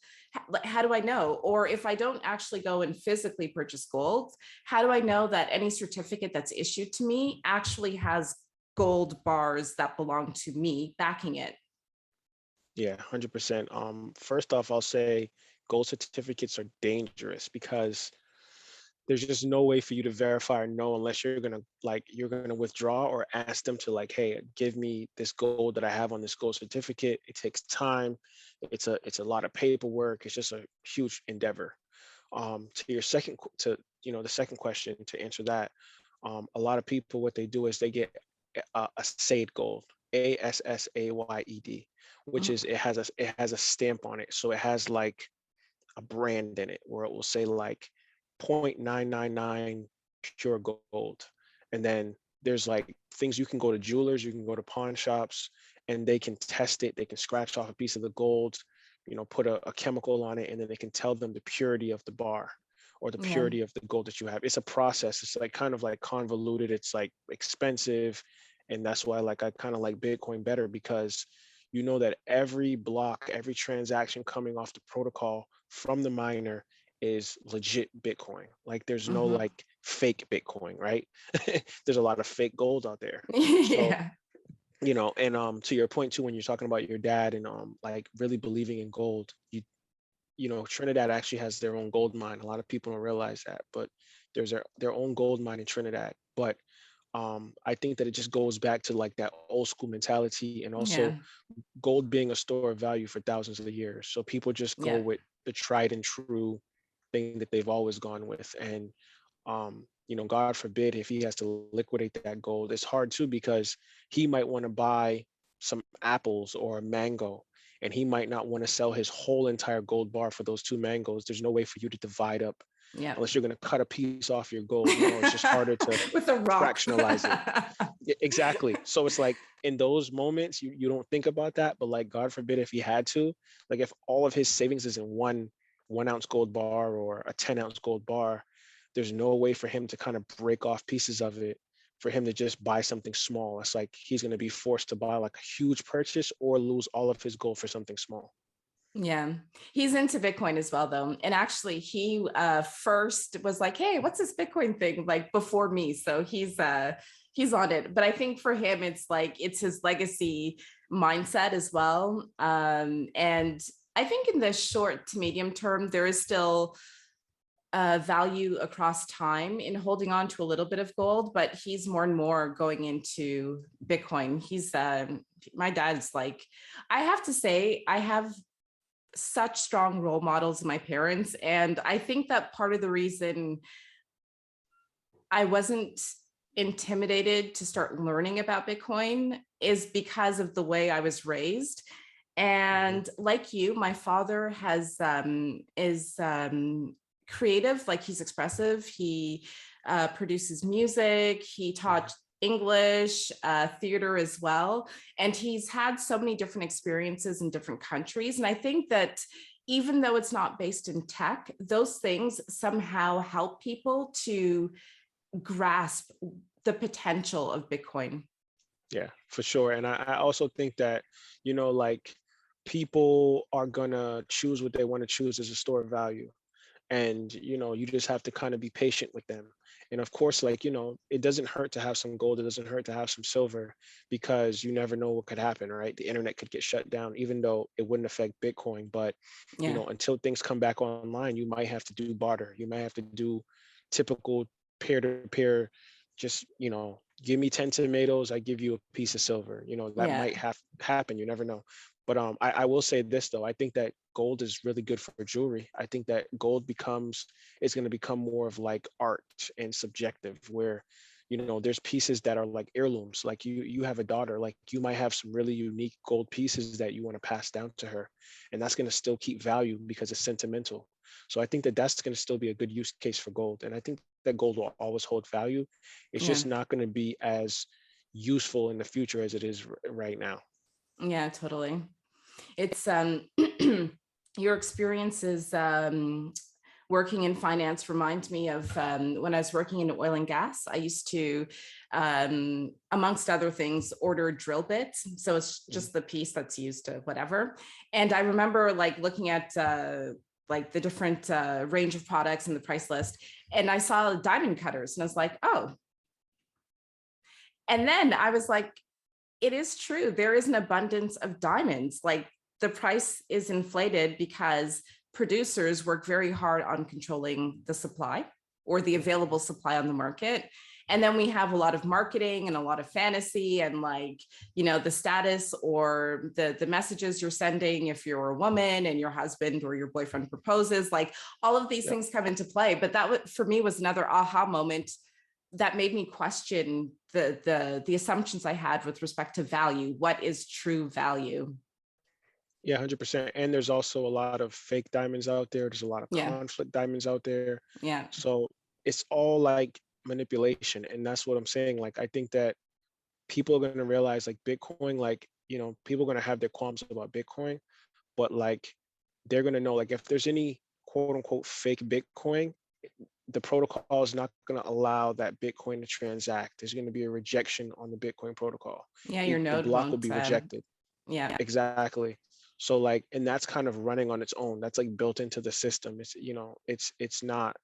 Speaker 1: How do I know? Or if I don't actually go and physically purchase gold, how do I know that any certificate that's issued to me actually has gold bars that belong to me backing it?
Speaker 2: Yeah, 100%. First off, I'll say gold certificates are dangerous because there's just no way for you to verify or know unless you're gonna withdraw or ask them to like, hey, give me this gold that I have on this gold certificate. It takes time. It's a lot of paperwork. It's just a huge endeavor. To your second to the second question, to answer that, a lot of people, what they do is they get a SAYED gold, ASSAYED, which is, it has a stamp on it, so it has like a brand in it where it will say like 0.999 pure gold. And then there's like things, you can go to jewelers, you can go to pawn shops, and they can test it. They can scratch off a piece of the gold, put a chemical on it, and then they can tell them the purity of the bar or the
Speaker 1: Yeah.
Speaker 2: purity of the gold that you have. It's a process. It's like kind of like convoluted. It's like expensive. And that's why like I kind of like Bitcoin better, because you know that every block, every transaction coming off the protocol from the miner is legit Bitcoin. Like there's no
Speaker 1: Mhm.
Speaker 2: like fake Bitcoin, right? There's a lot of fake gold out there. So,
Speaker 1: Yeah.
Speaker 2: and to your point too, when you're talking about your dad and like really believing in gold, Trinidad actually has their own gold mine. A lot of people don't realize that, but there's their own gold mine in Trinidad. But I think that it just goes back to like that old school mentality, and also
Speaker 1: Yeah.
Speaker 2: gold being a store of value for thousands of years. So people just go
Speaker 1: Yeah.
Speaker 2: with the tried and true thing that they've always gone with. And God forbid if he has to liquidate that gold, it's hard too, because he might want to buy some apples or a mango, and he might not want to sell his whole entire gold bar for those two mangoes. There's no way for you to divide up
Speaker 1: Yeah.
Speaker 2: unless you're going to cut a piece off your gold. It's just harder to
Speaker 1: With a rock.
Speaker 2: fractionalize it. Exactly. So it's like in those moments, you don't think about that, but like God forbid if he had to, like if all of his savings is in one ounce gold bar or a 10-ounce gold bar, there's no way for him to kind of break off pieces of it for him to just buy something small. It's like he's going to be forced to buy like a huge purchase or lose all of his gold for something small.
Speaker 1: Yeah, he's into Bitcoin as well, though. And actually, he first was like, "Hey, what's this Bitcoin thing?" Like before me, so he's on it. But I think for him, it's like it's his legacy mindset as well. And I think in the short to medium term, there is still value across time in holding on to a little bit of gold, but he's more and more going into Bitcoin. He's my dad's like, I have to say, I have such strong role models in my parents. And I think that part of the reason I wasn't intimidated to start learning about Bitcoin is because of the way I was raised.
Speaker 2: Mhm.
Speaker 1: And like you, my father is creative, like he's expressive. He produces music. He
Speaker 2: Mhm.
Speaker 1: taught English, theater as well. And he's had so many different experiences in different countries. And I think that even though it's not based in tech, those things somehow help people to grasp the potential of Bitcoin.
Speaker 2: Yeah, for sure. And I also think that, like people are gonna choose what they want to choose as a store of value. And you just have to kind of be patient with them. And of course, like, it doesn't hurt to have some gold. It doesn't hurt to have some silver, because you never know what could happen, right? The internet could get shut down, even though it wouldn't affect Bitcoin. But,
Speaker 1: Yeah.
Speaker 2: until things come back online, you might have to do barter. You might have to do typical peer to peer, just, give me 10 tomatoes, I give you a piece of silver. That
Speaker 1: Yeah.
Speaker 2: might have happen. You never know. But I will say this though, I think that gold is really good for jewelry. I think that gold is going to become more of like art and subjective, where there's pieces that are like heirlooms. Like you have a daughter, like you might have some really unique gold pieces that you want to pass down to her, and that's going to still keep value because it's sentimental. So I think that that's going to still be a good use case for gold, and I think that gold will always hold value. It's
Speaker 1: Yeah.
Speaker 2: just not going to be as useful in the future as it is right now.
Speaker 1: Yeah, totally. It's your experiences working in finance reminds me of when I was working in oil and gas. I used to, amongst other things, order drill bits. So it's just the piece that's used to whatever. And I remember like looking at like the different range of products and the price list, and I saw diamond cutters, and I was like, oh. And then I was like, it is true. There is an abundance of diamonds. Like the price is inflated because producers work very hard on controlling the supply or the available supply on the market. And then we have a lot of marketing and a lot of fantasy and like, the status or the messages you're sending if you're a woman and your husband or your boyfriend proposes, like all of these things come into play. But that for me was another aha moment that made me question the assumptions I had with respect to value. What is true value?
Speaker 2: Yeah, 100%. And there's also a lot of fake diamonds out there. There's a lot of
Speaker 1: Yeah.
Speaker 2: conflict diamonds out there.
Speaker 1: Yeah.
Speaker 2: So it's all like manipulation. And that's what I'm saying. Like, I think that people are going to realize like Bitcoin, like, people are going to have their qualms about Bitcoin, but like, they're going to know like if there's any quote unquote fake Bitcoin, the protocol is not going to allow that Bitcoin to transact. There's going to be a rejection on the Bitcoin protocol.
Speaker 1: Yeah. Your
Speaker 2: The
Speaker 1: node
Speaker 2: block will
Speaker 1: won't.
Speaker 2: be rejected.
Speaker 1: Yeah.
Speaker 2: Exactly. So like, and that's kind of running on its own. That's like built into the system. It's, it's not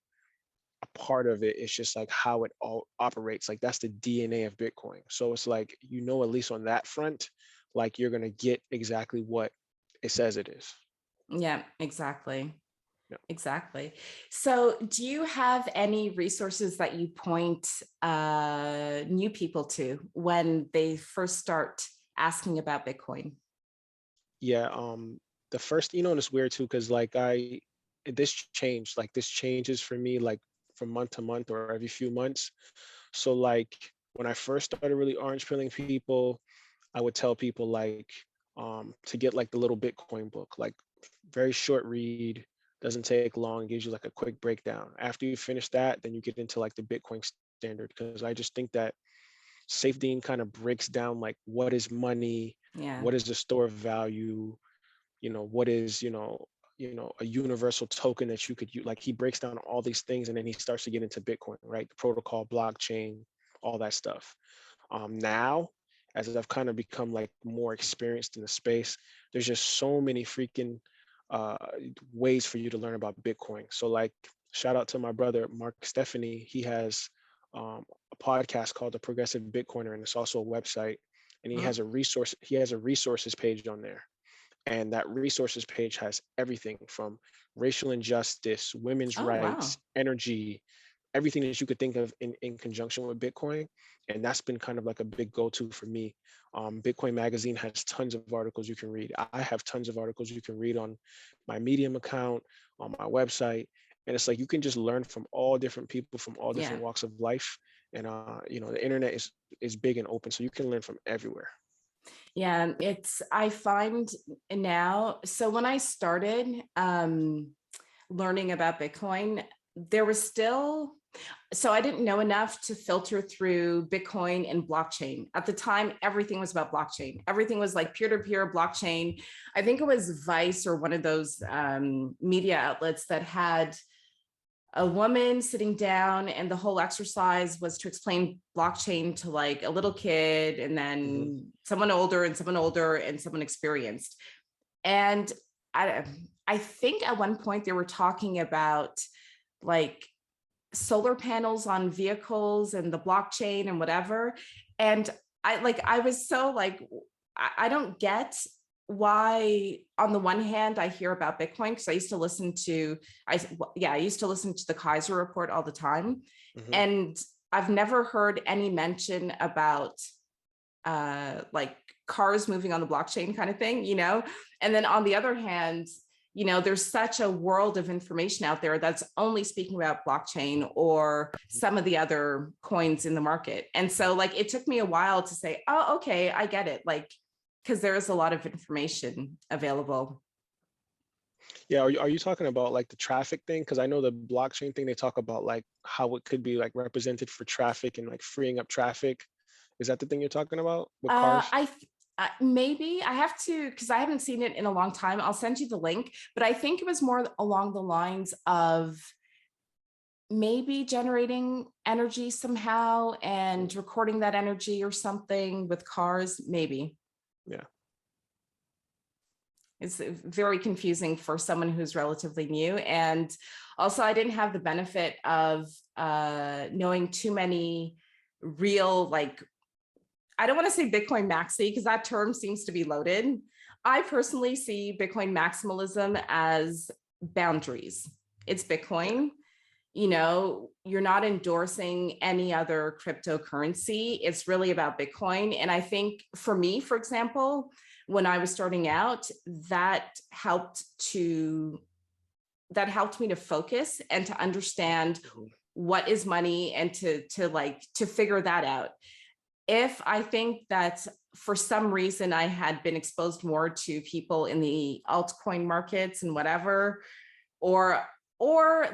Speaker 2: a part of it. It's just like how it all operates. Like that's the DNA of Bitcoin. So it's like, at least on that front, like you're going to get exactly what it says it is.
Speaker 1: Yeah, exactly.
Speaker 2: Yeah.
Speaker 1: Exactly. So do you have any resources that you point new people to when they first start asking about Bitcoin?
Speaker 2: Yeah. The first, and it's weird too, because like this changed, like this changes for me, like from month to month or every few months. So like when I first started really orange pilling people, I would tell people like to get like the little Bitcoin book, like very short read, doesn't take long, gives you like a quick breakdown. After you finish that, then you get into like the Bitcoin standard, because I just think that Safedine kind of breaks down like what is money,
Speaker 1: Yeah.
Speaker 2: what is the store of value, what is, a universal token that you could use. Like he breaks down all these things, and then he starts to get into Bitcoin, right? The protocol, blockchain, all that stuff. Now, as I've kind of become like more experienced in the space, there's just so many freaking uh, ways for you to learn about Bitcoin. So like, shout out to my brother Mark Stephanie. He has a podcast called The Progressive Bitcoiner, and it's also a website. And he
Speaker 1: Mm.
Speaker 2: has a resource. He has a resources page on there, and that resources page has everything from racial injustice, women's
Speaker 1: Oh, wow.
Speaker 2: rights, energy, everything that you could think of in conjunction with Bitcoin. And that's been kind of like a big go-to for me. Bitcoin Magazine has tons of articles you can read. I have tons of articles you can read on my Medium account, on my website. And it's like you can just learn from all different people from all
Speaker 1: Yeah.
Speaker 2: different walks of life. And the internet is big and open, so you can learn from everywhere.
Speaker 1: Yeah, I find now, so when I started learning about Bitcoin, there was still, so I didn't know enough to filter through Bitcoin and blockchain. At the time, everything was about blockchain. Everything was like peer-to-peer blockchain. I think it was Vice or one of those media outlets that had a woman sitting down, and the whole exercise was to explain blockchain to like a little kid, and then someone older and someone older and someone experienced. And I think at one point they were talking about like solar panels on vehicles and the blockchain and whatever. And I was so like, I don't get why on the one hand I hear about Bitcoin, because I used to listen to, I used to listen to the Kaiser report all the time.
Speaker 2: Hmm.
Speaker 1: And I've never heard any mention about like cars moving on the blockchain kind of thing, you know? And then on the other hand, you know, there's such a world of information out there that's only speaking about blockchain or some of the other coins in the market. And so like, it took me a while to say, oh, okay, I get it. Like, because there is a lot of information available.
Speaker 2: Yeah, are you talking about like the traffic thing? Because I know the blockchain thing, they talk about like how it could be like represented for traffic and like freeing up traffic. Is that the thing you're talking about with cars?
Speaker 1: Maybe I have to, because I haven't seen it in a long time. I'll send you the link, but I think it was more along the lines of maybe generating energy somehow and recording that energy or something with cars, maybe.
Speaker 2: Yeah.
Speaker 1: It's very confusing for someone who's relatively new. And also I didn't have the benefit of knowing too many real, like, I don't want to say Bitcoin maxi because that term seems to be loaded. I personally see Bitcoin maximalism as boundaries. It's
Speaker 2: Yeah.
Speaker 1: Bitcoin. You know, you're not endorsing any other cryptocurrency. It's really about Bitcoin. And I think for me, for example, when I was starting out, that helped me to focus and to understand
Speaker 2: Mhm.
Speaker 1: what is money and to figure that out. If I think that for some reason I had been exposed more to people in the altcoin markets and whatever, or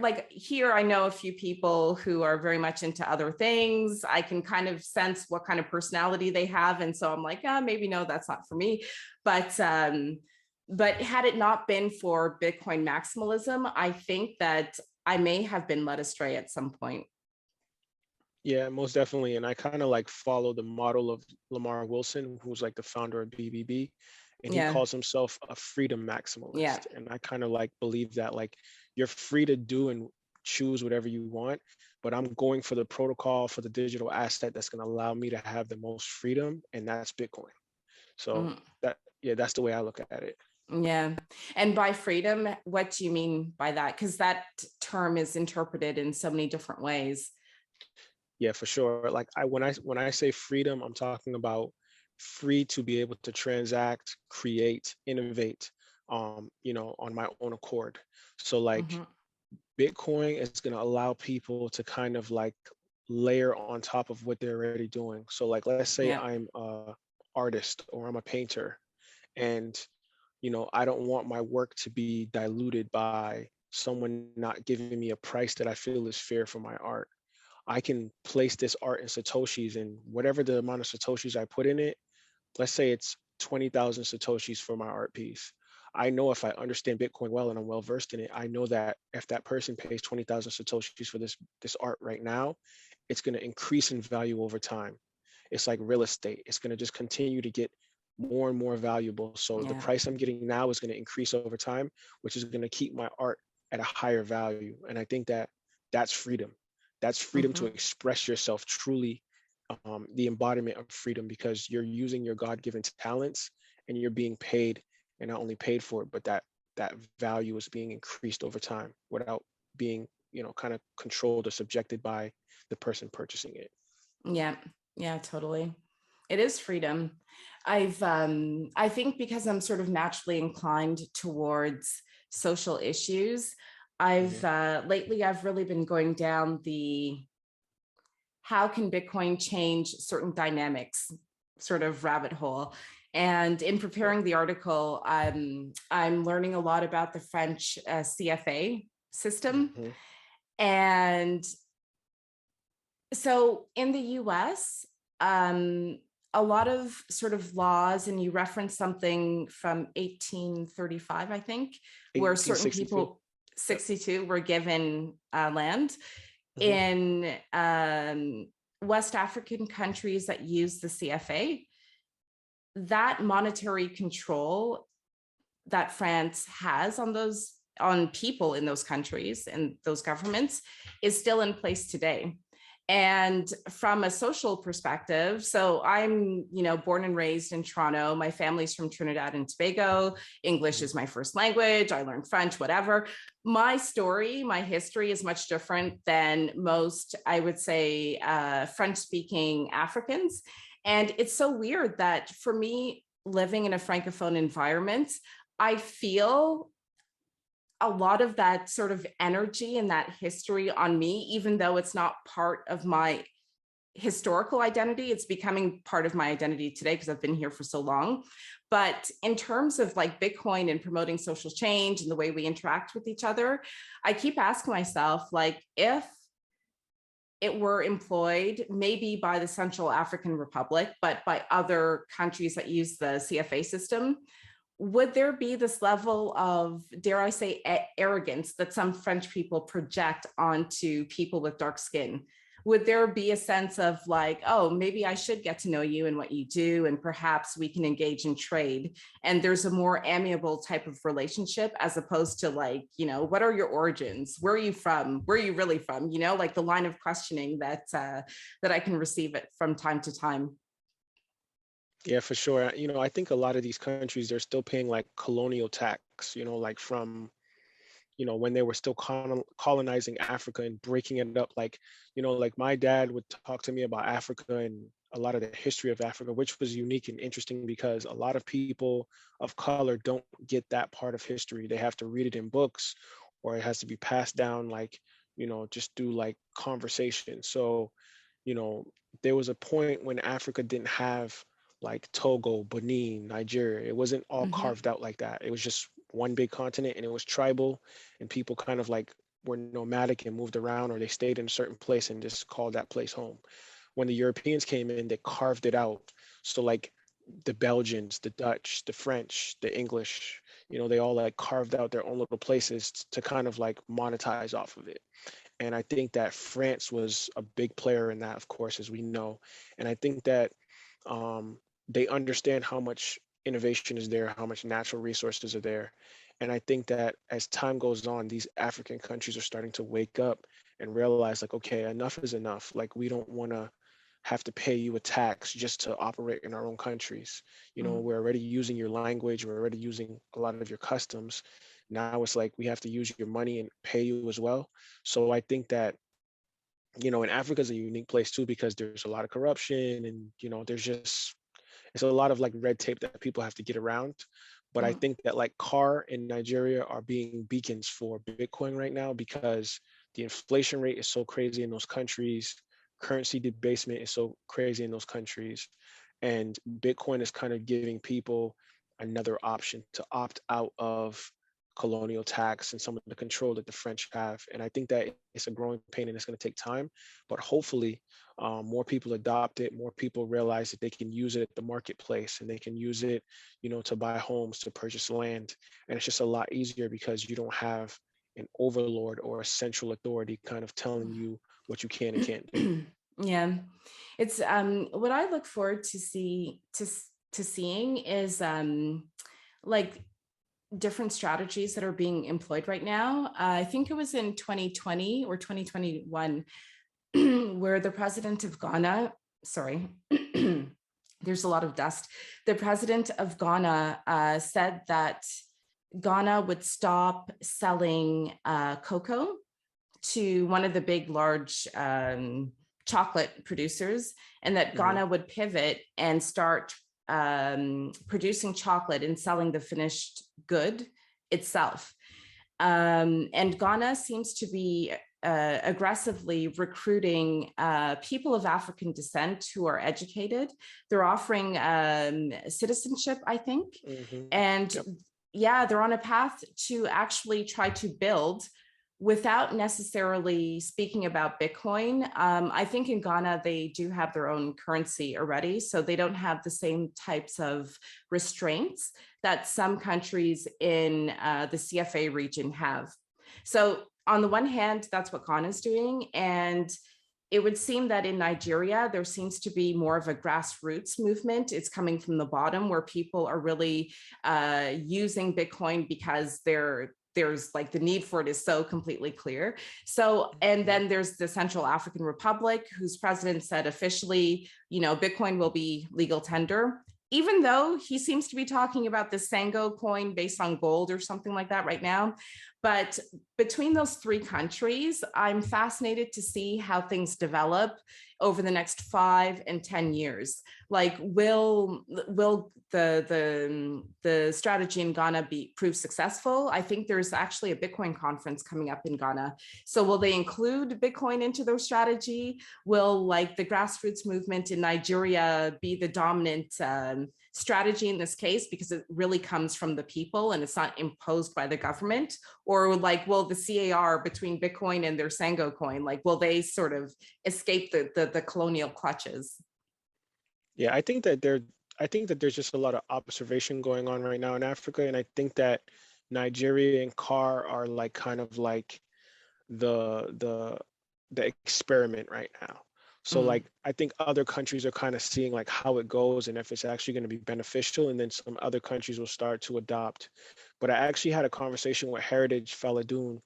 Speaker 1: like here, I know a few people who are very much into other things. I can kind of sense what kind of personality they have. And so I'm like, maybe no, that's not for me. But had it not been for Bitcoin maximalism, I think that I may have been led astray at some point.
Speaker 2: Yeah, most definitely. And I kind of like follow the model of Lamar Wilson, who's like the founder of BBB, and he
Speaker 1: Yeah.
Speaker 2: calls himself a freedom
Speaker 1: Yeah.
Speaker 2: maximalist. And I kind of like believe that like you're free to do and choose whatever you want, but I'm going for the protocol for the digital asset that's going to allow me to have the most freedom, and that's Bitcoin. So
Speaker 1: Mm,
Speaker 2: that, yeah, that's the way I look at it.
Speaker 1: yeah. And by freedom, what do you mean by that? Because that term is interpreted in so many different ways.
Speaker 2: Yeah, for sure. Like when I say freedom, I'm talking about free to be able to transact, create, innovate, on my own accord. So like
Speaker 1: Mhm.
Speaker 2: Bitcoin is going to allow people to kind of like layer on top of what they're already doing. So like let's say
Speaker 1: Yeah.
Speaker 2: I'm a artist or I'm a painter, and I don't want my work to be diluted by someone not giving me a price that I feel is fair for my art. I can place this art in Satoshis, and whatever the amount of Satoshis I put in it, let's say it's 20,000 Satoshis for my art piece. I know if I understand Bitcoin well and I'm well versed in it, I know that if that person pays 20,000 Satoshis for this art right now, it's going to increase in value over time. It's like real estate. It's going to just continue to get more and more valuable. So the
Speaker 1: Yeah.
Speaker 2: price I'm getting now is going to increase over time, which is going to keep my art at a higher value. And I think that that's freedom. That's freedom to
Speaker 1: Mhm.
Speaker 2: express yourself truly, the embodiment of freedom, because you're using your God-given talents and you're being paid, and not only paid for it, but that value is being increased over time without being, kind of controlled or subjected by the person purchasing it.
Speaker 1: Yeah. Yeah, totally. It is freedom. I think because I'm sort of naturally inclined towards social issues,
Speaker 2: Mhm.
Speaker 1: lately I've really been going down the how can Bitcoin change certain dynamics sort of rabbit hole. And in
Speaker 2: Yeah.
Speaker 1: preparing the article, I'm learning a lot about the French CFA system.
Speaker 2: Mhm.
Speaker 1: And so in the US, a lot of sort of laws, and you referenced something from 1835, I think, where certain
Speaker 2: 1862.
Speaker 1: people,
Speaker 2: Yep.
Speaker 1: 62, were given land.
Speaker 2: Mhm.
Speaker 1: In West African countries that use the CFA, that monetary control that France has on those on people in those countries and those governments is still in place today. And from a social perspective, so I'm, born and raised in Toronto. My family's from Trinidad and Tobago. English is my first language. I learned French, whatever. My story, my history is much different than most, I would say, French-speaking Africans. And it's so weird that for me, living in a Francophone environment, I feel a lot of that sort of energy and that history on me, even though it's not part of my historical identity. It's becoming part of my identity today because I've been here for so long. But in terms of like Bitcoin and promoting social change and the way we interact with each other, I keep asking myself, like, if it were employed maybe by the Central African Republic, but by other countries that use the CFA system, would there be this level of, dare I say, arrogance that some French people project onto people with dark skin? Would there be a sense of like, oh, maybe I should get to know you and what you do, and perhaps we can engage in trade, and there's a more amiable type of relationship, as opposed to like, what are your origins? Where are you from? Where are you really from? Like the line of questioning that I can receive it from time to time.
Speaker 2: Yeah, for sure. I think a lot of these countries, they're still paying like colonial tax, like from, when they were still colonizing Africa and breaking it up. Like my dad would talk to me about Africa and a lot of the history of Africa, which was unique and interesting because a lot of people of color don't get that part of history. They have to read it in books, or it has to be passed down, like, just through like conversation. So, there was a point when Africa didn't have like Togo, Benin, Nigeria. It wasn't all
Speaker 1: Mhm.
Speaker 2: carved out like that. It was just one big continent, and it was tribal, and people kind of like were nomadic and moved around, or they stayed in a certain place and just called that place home. When the Europeans came in, they carved it out. So like the Belgians, the Dutch, the French, the English, they all like carved out their own little places to kind of like monetize off of it. And I think that France was a big player in that, of course, as we know. And I think that um, they understand how much innovation is there, how much natural resources are there. And I think that as time goes on, these African countries are starting to wake up and realize, like, okay, enough is enough. Like, we don't want to have to pay you a tax just to operate in our own countries.
Speaker 1: Mm.
Speaker 2: We're already using your language, we're already using a lot of your customs. Now it's like we have to use your money and pay you as well. So I think that, and Africa is a unique place too because there's a lot of corruption and, there's just, it's a lot of like red tape that people have to get around. But I
Speaker 1: Mm.
Speaker 2: think that like CAR in Nigeria are being beacons for Bitcoin right now because the inflation rate is so crazy in those countries. Currency debasement is so crazy in those countries. And Bitcoin is kind of giving people another option to opt out of colonial tax and some of the control that the French have. And I think that it's a growing pain and it's going to take time. But hopefully, more people adopt it, more people realize that they can use it at the marketplace and they can use it, to buy homes, to purchase land. And it's just a lot easier because you don't have an overlord or a central authority kind of telling you what you can and can't do.
Speaker 1: Yeah, it's what I look forward to seeing is like different strategies that are being employed right now. I think it was in 2020 or 2021 where the president of Ghana, sorry, there's a lot of dust. The president of Ghana said that Ghana would stop selling cocoa to one of the big, large chocolate producers, and that
Speaker 2: Mhm.
Speaker 1: Ghana would pivot and start producing chocolate and selling the finished good itself. And Ghana seems to be aggressively recruiting people of African descent who are educated. They're offering citizenship, I think.
Speaker 2: Mhm.
Speaker 1: And
Speaker 2: Yep.
Speaker 1: yeah, they're on a path to actually try to build without necessarily speaking about Bitcoin. I think in Ghana, they do have their own currency already, so they don't have the same types of restraints that some countries in the CFA region have. So on the one hand, that's what Ghana is doing. And it would seem that in Nigeria, there seems to be more of a grassroots movement. It's coming from the bottom where people are really using Bitcoin because there's like the need for it is so completely clear. So, and then there's the Central African Republic, whose president said officially, Bitcoin will be legal tender, even though he seems to be talking about the Sango coin based on gold or something like that right now. But between those three countries, I'm fascinated to see how things develop over the next 5 and 10 years. Like, will the strategy in Ghana prove successful? I think there's actually a Bitcoin conference coming up in Ghana. So will they include Bitcoin into their strategy? Will like the grassroots movement in Nigeria be the dominant strategy in this case, because it really comes from the people and it's not imposed by the government? Or like, will the CAR between Bitcoin and their Sango coin, like, will they sort of escape the colonial clutches?
Speaker 2: Yeah, I think that there's just a lot of observation going on right now in Africa, and I think that Nigeria and CAR are like kind of like the the the experiment right now. So
Speaker 1: Mm,
Speaker 2: like I think other countries are kind of seeing like how it goes and if it's actually going to be beneficial, and then some other countries will start to adopt. But I actually had a conversation with Heritage Faladoon.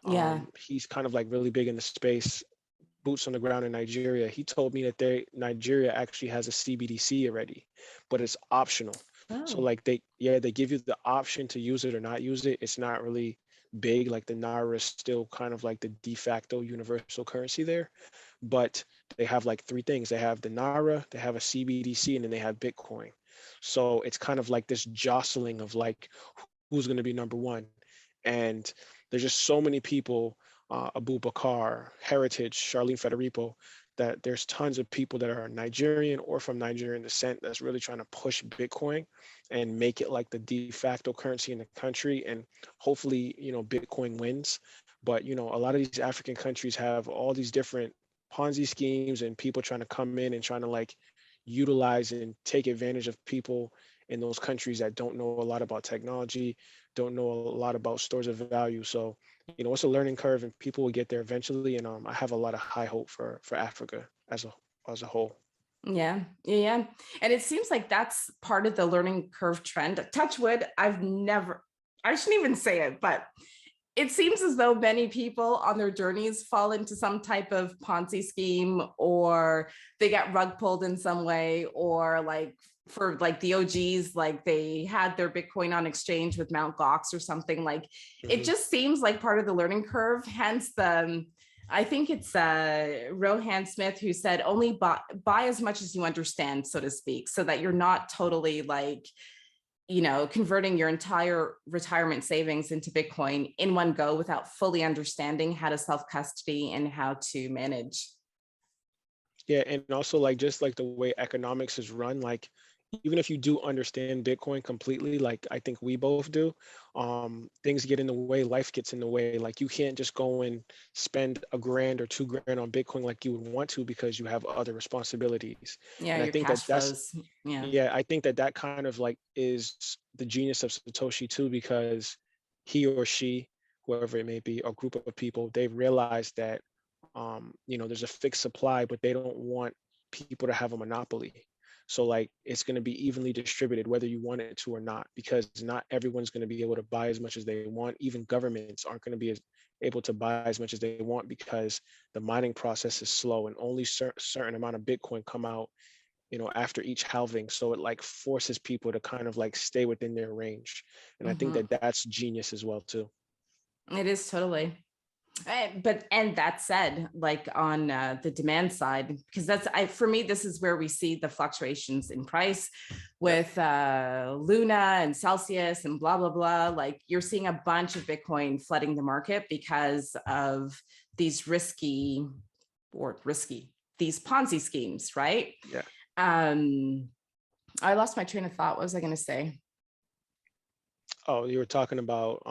Speaker 1: yeah.
Speaker 2: He's kind of like really big in the space, boots on the ground in Nigeria. He told me that Nigeria actually has a CBDC already, but it's optional. So
Speaker 1: Oh,
Speaker 2: like they give you the option to use it or not use it. It's not really big. Like the Naira is still kind of like the de facto universal currency there, but they have like three things. They have the Naira, they have a CBDC, and then they have Bitcoin. So it's kind of like this jostling of like who's going to be number one. And there's just so many people, Abu Bakar, Heritage, Charlene Federico, that there's tons of people that are Nigerian or from Nigerian descent that's really trying to push Bitcoin and make it like the de facto currency in the country. And hopefully, Bitcoin wins. But, a lot of these African countries have all these different Ponzi schemes and people trying to come in and trying to like utilize and take advantage of people in those countries that don't know a lot about technology, don't know a lot about stores of value. So, it's a learning curve and people will get there eventually. And I have a lot of high hope for Africa as a whole.
Speaker 1: yeah, yeah. And it seems like that's part of the learning curve trend. Touch wood, I shouldn't even say it, but it seems as though many people on their journeys fall into some type of Ponzi scheme, or they get rug pulled in some way, or like for like the OGs, like they had their Bitcoin on exchange with Mount Gox or something. Like it
Speaker 2: Hmm.
Speaker 1: just seems like part of the learning curve. Hence I think it's Rohan Smith who said only buy as much as you understand, so to speak, so that you're not totally like, converting your entire retirement savings into Bitcoin in one go without fully understanding how to self custody and how to manage.
Speaker 2: Yeah, and also like just like the way economics is run, like even if you do understand Bitcoin completely, like I think we both do, things get in the way, life gets in the way. Like you can't just go and spend a grand or 2 grand on Bitcoin like you would want to because you have other responsibilities.
Speaker 1: Yeah,
Speaker 2: And I
Speaker 1: your
Speaker 2: think that
Speaker 1: cash
Speaker 2: that's
Speaker 1: flows. Yeah.
Speaker 2: yeah, I think that that kind of like is the genius of Satoshi too, because he or she, whoever it may be, a group of people, they've realized that there's a fixed supply, but they don't want people to have a monopoly. So like it's going to be evenly distributed whether you want it to or not, because not everyone's going to be able to buy as much as they want. Even governments aren't going to be able to buy as much as they want because the mining process is slow and only certain amount of Bitcoin come out after each halving. So it like forces people to kind of like stay within their range. And I think
Speaker 1: Hmm.
Speaker 2: that that's genius as well too.
Speaker 1: It is totally. But and that said, like on the demand side, because for me, this is where we see the fluctuations in price
Speaker 2: Yep.
Speaker 1: with Luna and Celsius and blah blah blah. Like you're seeing a bunch of Bitcoin flooding the market because of these these Ponzi schemes, right?
Speaker 2: Yeah.
Speaker 1: um I lost my train of thought. What was I going to say?
Speaker 2: Oh, you were talking about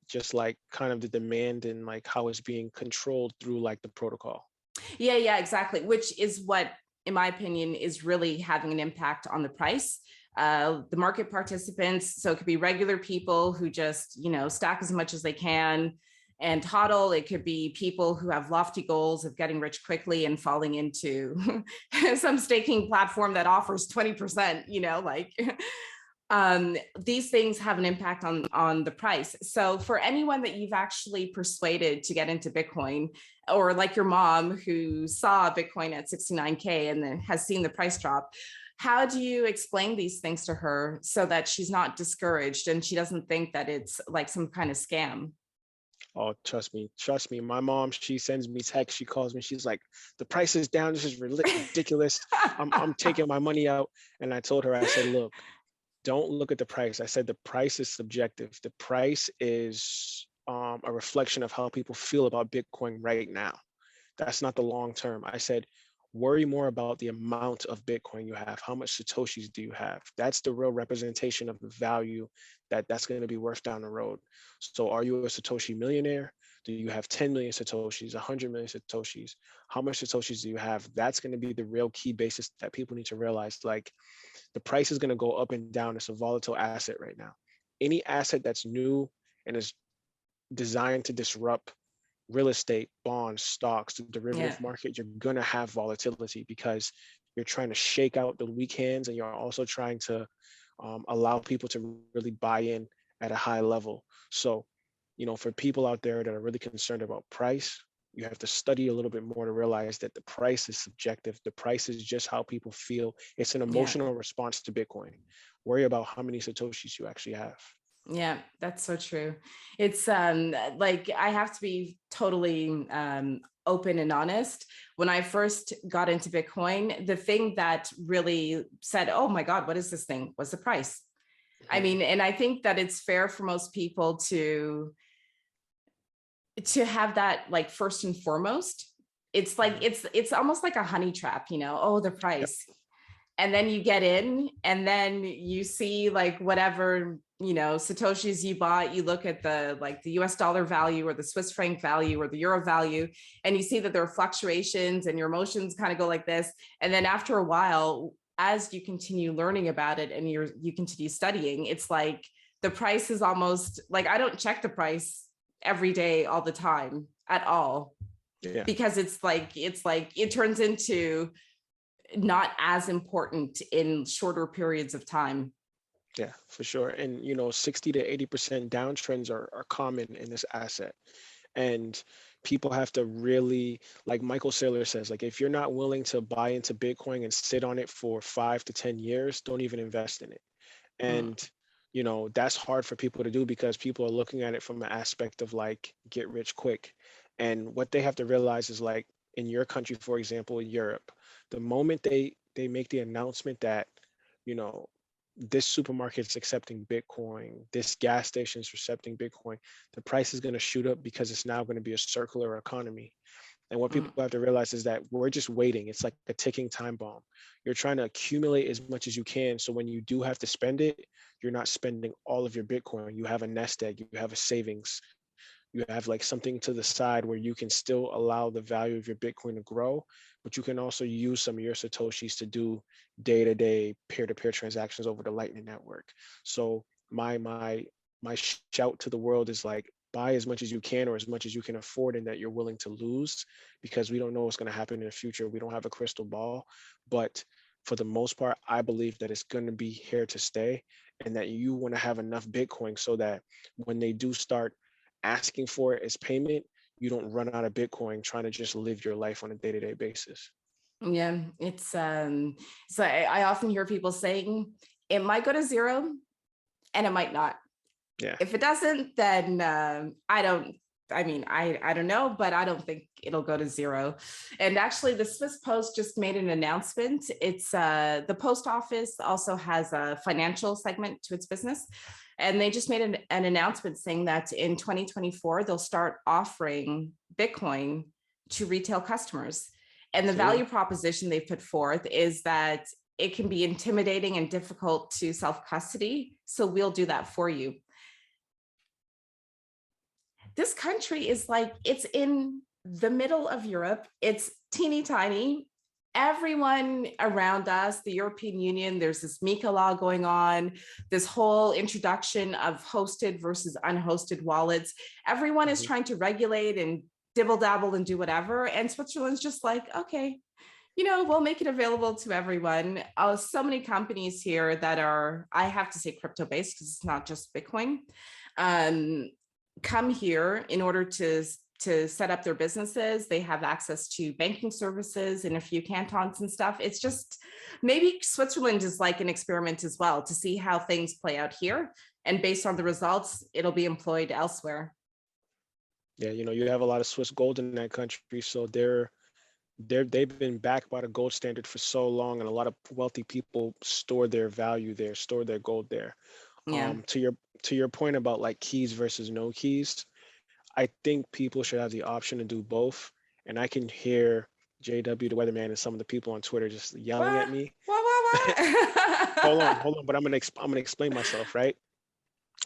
Speaker 2: just like kind of the demand and like how it's being controlled through like the protocol.
Speaker 1: Yeah, exactly, which is what in my opinion is really having an impact on the price. The market participants, so it could be regular people who just stack as much as they can and hodl. It could be people who have lofty goals of getting rich quickly and falling into some staking platform that offers 20%, like these things have an impact on the price. So for anyone that you've actually persuaded to get into Bitcoin, or like your mom who saw Bitcoin at 69K and then has seen the price drop, how do you explain these things to her so that she's not discouraged and she doesn't think that it's like some kind of scam?
Speaker 2: Oh, trust me. My mom, she sends me texts, she calls me, she's like, the price is down. This is ridiculous. I'm taking my money out. And I told her, I said, look, don't look at the price. I said the price is subjective. The price is a reflection of how people feel about Bitcoin right now. That's not the long term. I said, worry more about the amount of Bitcoin you have. How much Satoshis do you have? That's the real representation of the value that's going to be worth down the road. So are you a Satoshi millionaire? Do you have 10 million Satoshis, 100 million Satoshis? How much Satoshis do you have? That's going to be the real key basis that people need to realize. Like, the price is going to go up and down. It's a volatile asset right now. Any asset that's new and is designed to disrupt real estate, bonds, stocks, the
Speaker 1: Yeah.
Speaker 2: derivative market, you're going to have volatility because you're trying to shake out the weak hands and you're also trying to allow people to really buy in at a high level. So, for people out there that are really concerned about price, you have to study a little bit more to realize that the price is subjective. The price is just how people feel. It's an
Speaker 1: Yeah.
Speaker 2: emotional response to Bitcoin. Worry about how many Satoshis you actually have.
Speaker 1: Yeah, that's so true. It's like I have to be totally open and honest. When I first got into Bitcoin, the thing that really said, "Oh my God, what is this thing?" was the price. I
Speaker 2: Mhm.
Speaker 1: mean, and I think that it's fair for most people to have that like first and foremost. It's like
Speaker 2: Mhm.
Speaker 1: it's almost like a honey trap, oh, the
Speaker 2: Yep.
Speaker 1: price. And then you get in and then you see like whatever, Satoshis you bought, you look at the like the US dollar value or the Swiss franc value or the euro value, and you see that there are fluctuations and your emotions kind of go like this. And then after a while, as you continue learning about it and you continue studying, it's like the price is almost like I don't check the price every day all the time at all,
Speaker 2: Yeah.
Speaker 1: because it's like it turns into not as important in shorter periods of time.
Speaker 2: Yeah, for sure. And 60 to 80% downtrends are common in this asset. And people have to really, like Michael Saylor says, like if you're not willing to buy into Bitcoin and sit on it for 5 to 10 years, don't even invest in it.
Speaker 1: Mm.
Speaker 2: And that's hard for people to do because people are looking at it from an aspect of like get rich quick. And what they have to realize is, like, in your country, for example, in Europe, the moment they make the announcement that you know this supermarket is accepting Bitcoin, this gas station is accepting Bitcoin, the price is going to shoot up because it's now going to be a circular economy. And what people
Speaker 1: Mm.
Speaker 2: have to realize is that we're just waiting. It's like a ticking time bomb. You're trying to accumulate as much as you can. So when you do have to spend it, you're not spending all of your Bitcoin. You have a nest egg, you have a savings, you have like something to the side where you can still allow the value of your Bitcoin to grow, but you can also use some of your Satoshis to do day-to-day peer-to-peer transactions over the Lightning Network. So my shout to the world is like, buy as much as you can or as much as you can afford and that you're willing to lose, because we don't know what's going to happen in the future. We don't have a crystal ball, but for the most part, I believe that it's going to be here to stay, and that you want to have enough Bitcoin so that when they do start asking for it as payment, you don't run out of Bitcoin trying to just live your life on a day-to-day basis.
Speaker 1: Yeah, it's so I often hear people saying it might go to zero and it might not.
Speaker 2: Yeah.
Speaker 1: If it doesn't, then I don't know, but I don't think it'll go to zero. And actually, the Swiss Post just made an announcement. It's the post office also has a financial segment to its business. And they just made an announcement saying that in 2024, they'll start offering Bitcoin to retail customers. And the value
Speaker 2: See?
Speaker 1: proposition they've put forth is that it can be intimidating and difficult to self custody. So we'll do that for you. This country is like, it's in the middle of Europe. It's teeny tiny. Everyone around us, the European Union, there's this MiCA law going on, this whole introduction of hosted versus unhosted wallets. Everyone is
Speaker 2: Mhm.
Speaker 1: trying to regulate and dibble dabble and do whatever. And Switzerland's just like, okay, we'll make it available to everyone. So many companies here that are, I have to say, crypto based, because it's not just Bitcoin, um, come here in order to set up their businesses. They have access to banking services in a few cantons and stuff. It's just, maybe Switzerland is like an experiment as well, to see how things play out here. And based on the results, it'll be employed elsewhere.
Speaker 2: Yeah, you have a lot of Swiss gold in that country, so they've been backed by the gold standard for so long, and a lot of wealthy people store their value there, store their gold there.
Speaker 1: Yeah.
Speaker 2: To your point about like keys versus no keys, I think people should have the option to do both. And I can hear JW, the weatherman, and some of the people on Twitter just yelling at
Speaker 1: What?
Speaker 2: me.
Speaker 1: What?
Speaker 2: Hold on, but I'm gonna explain myself, right?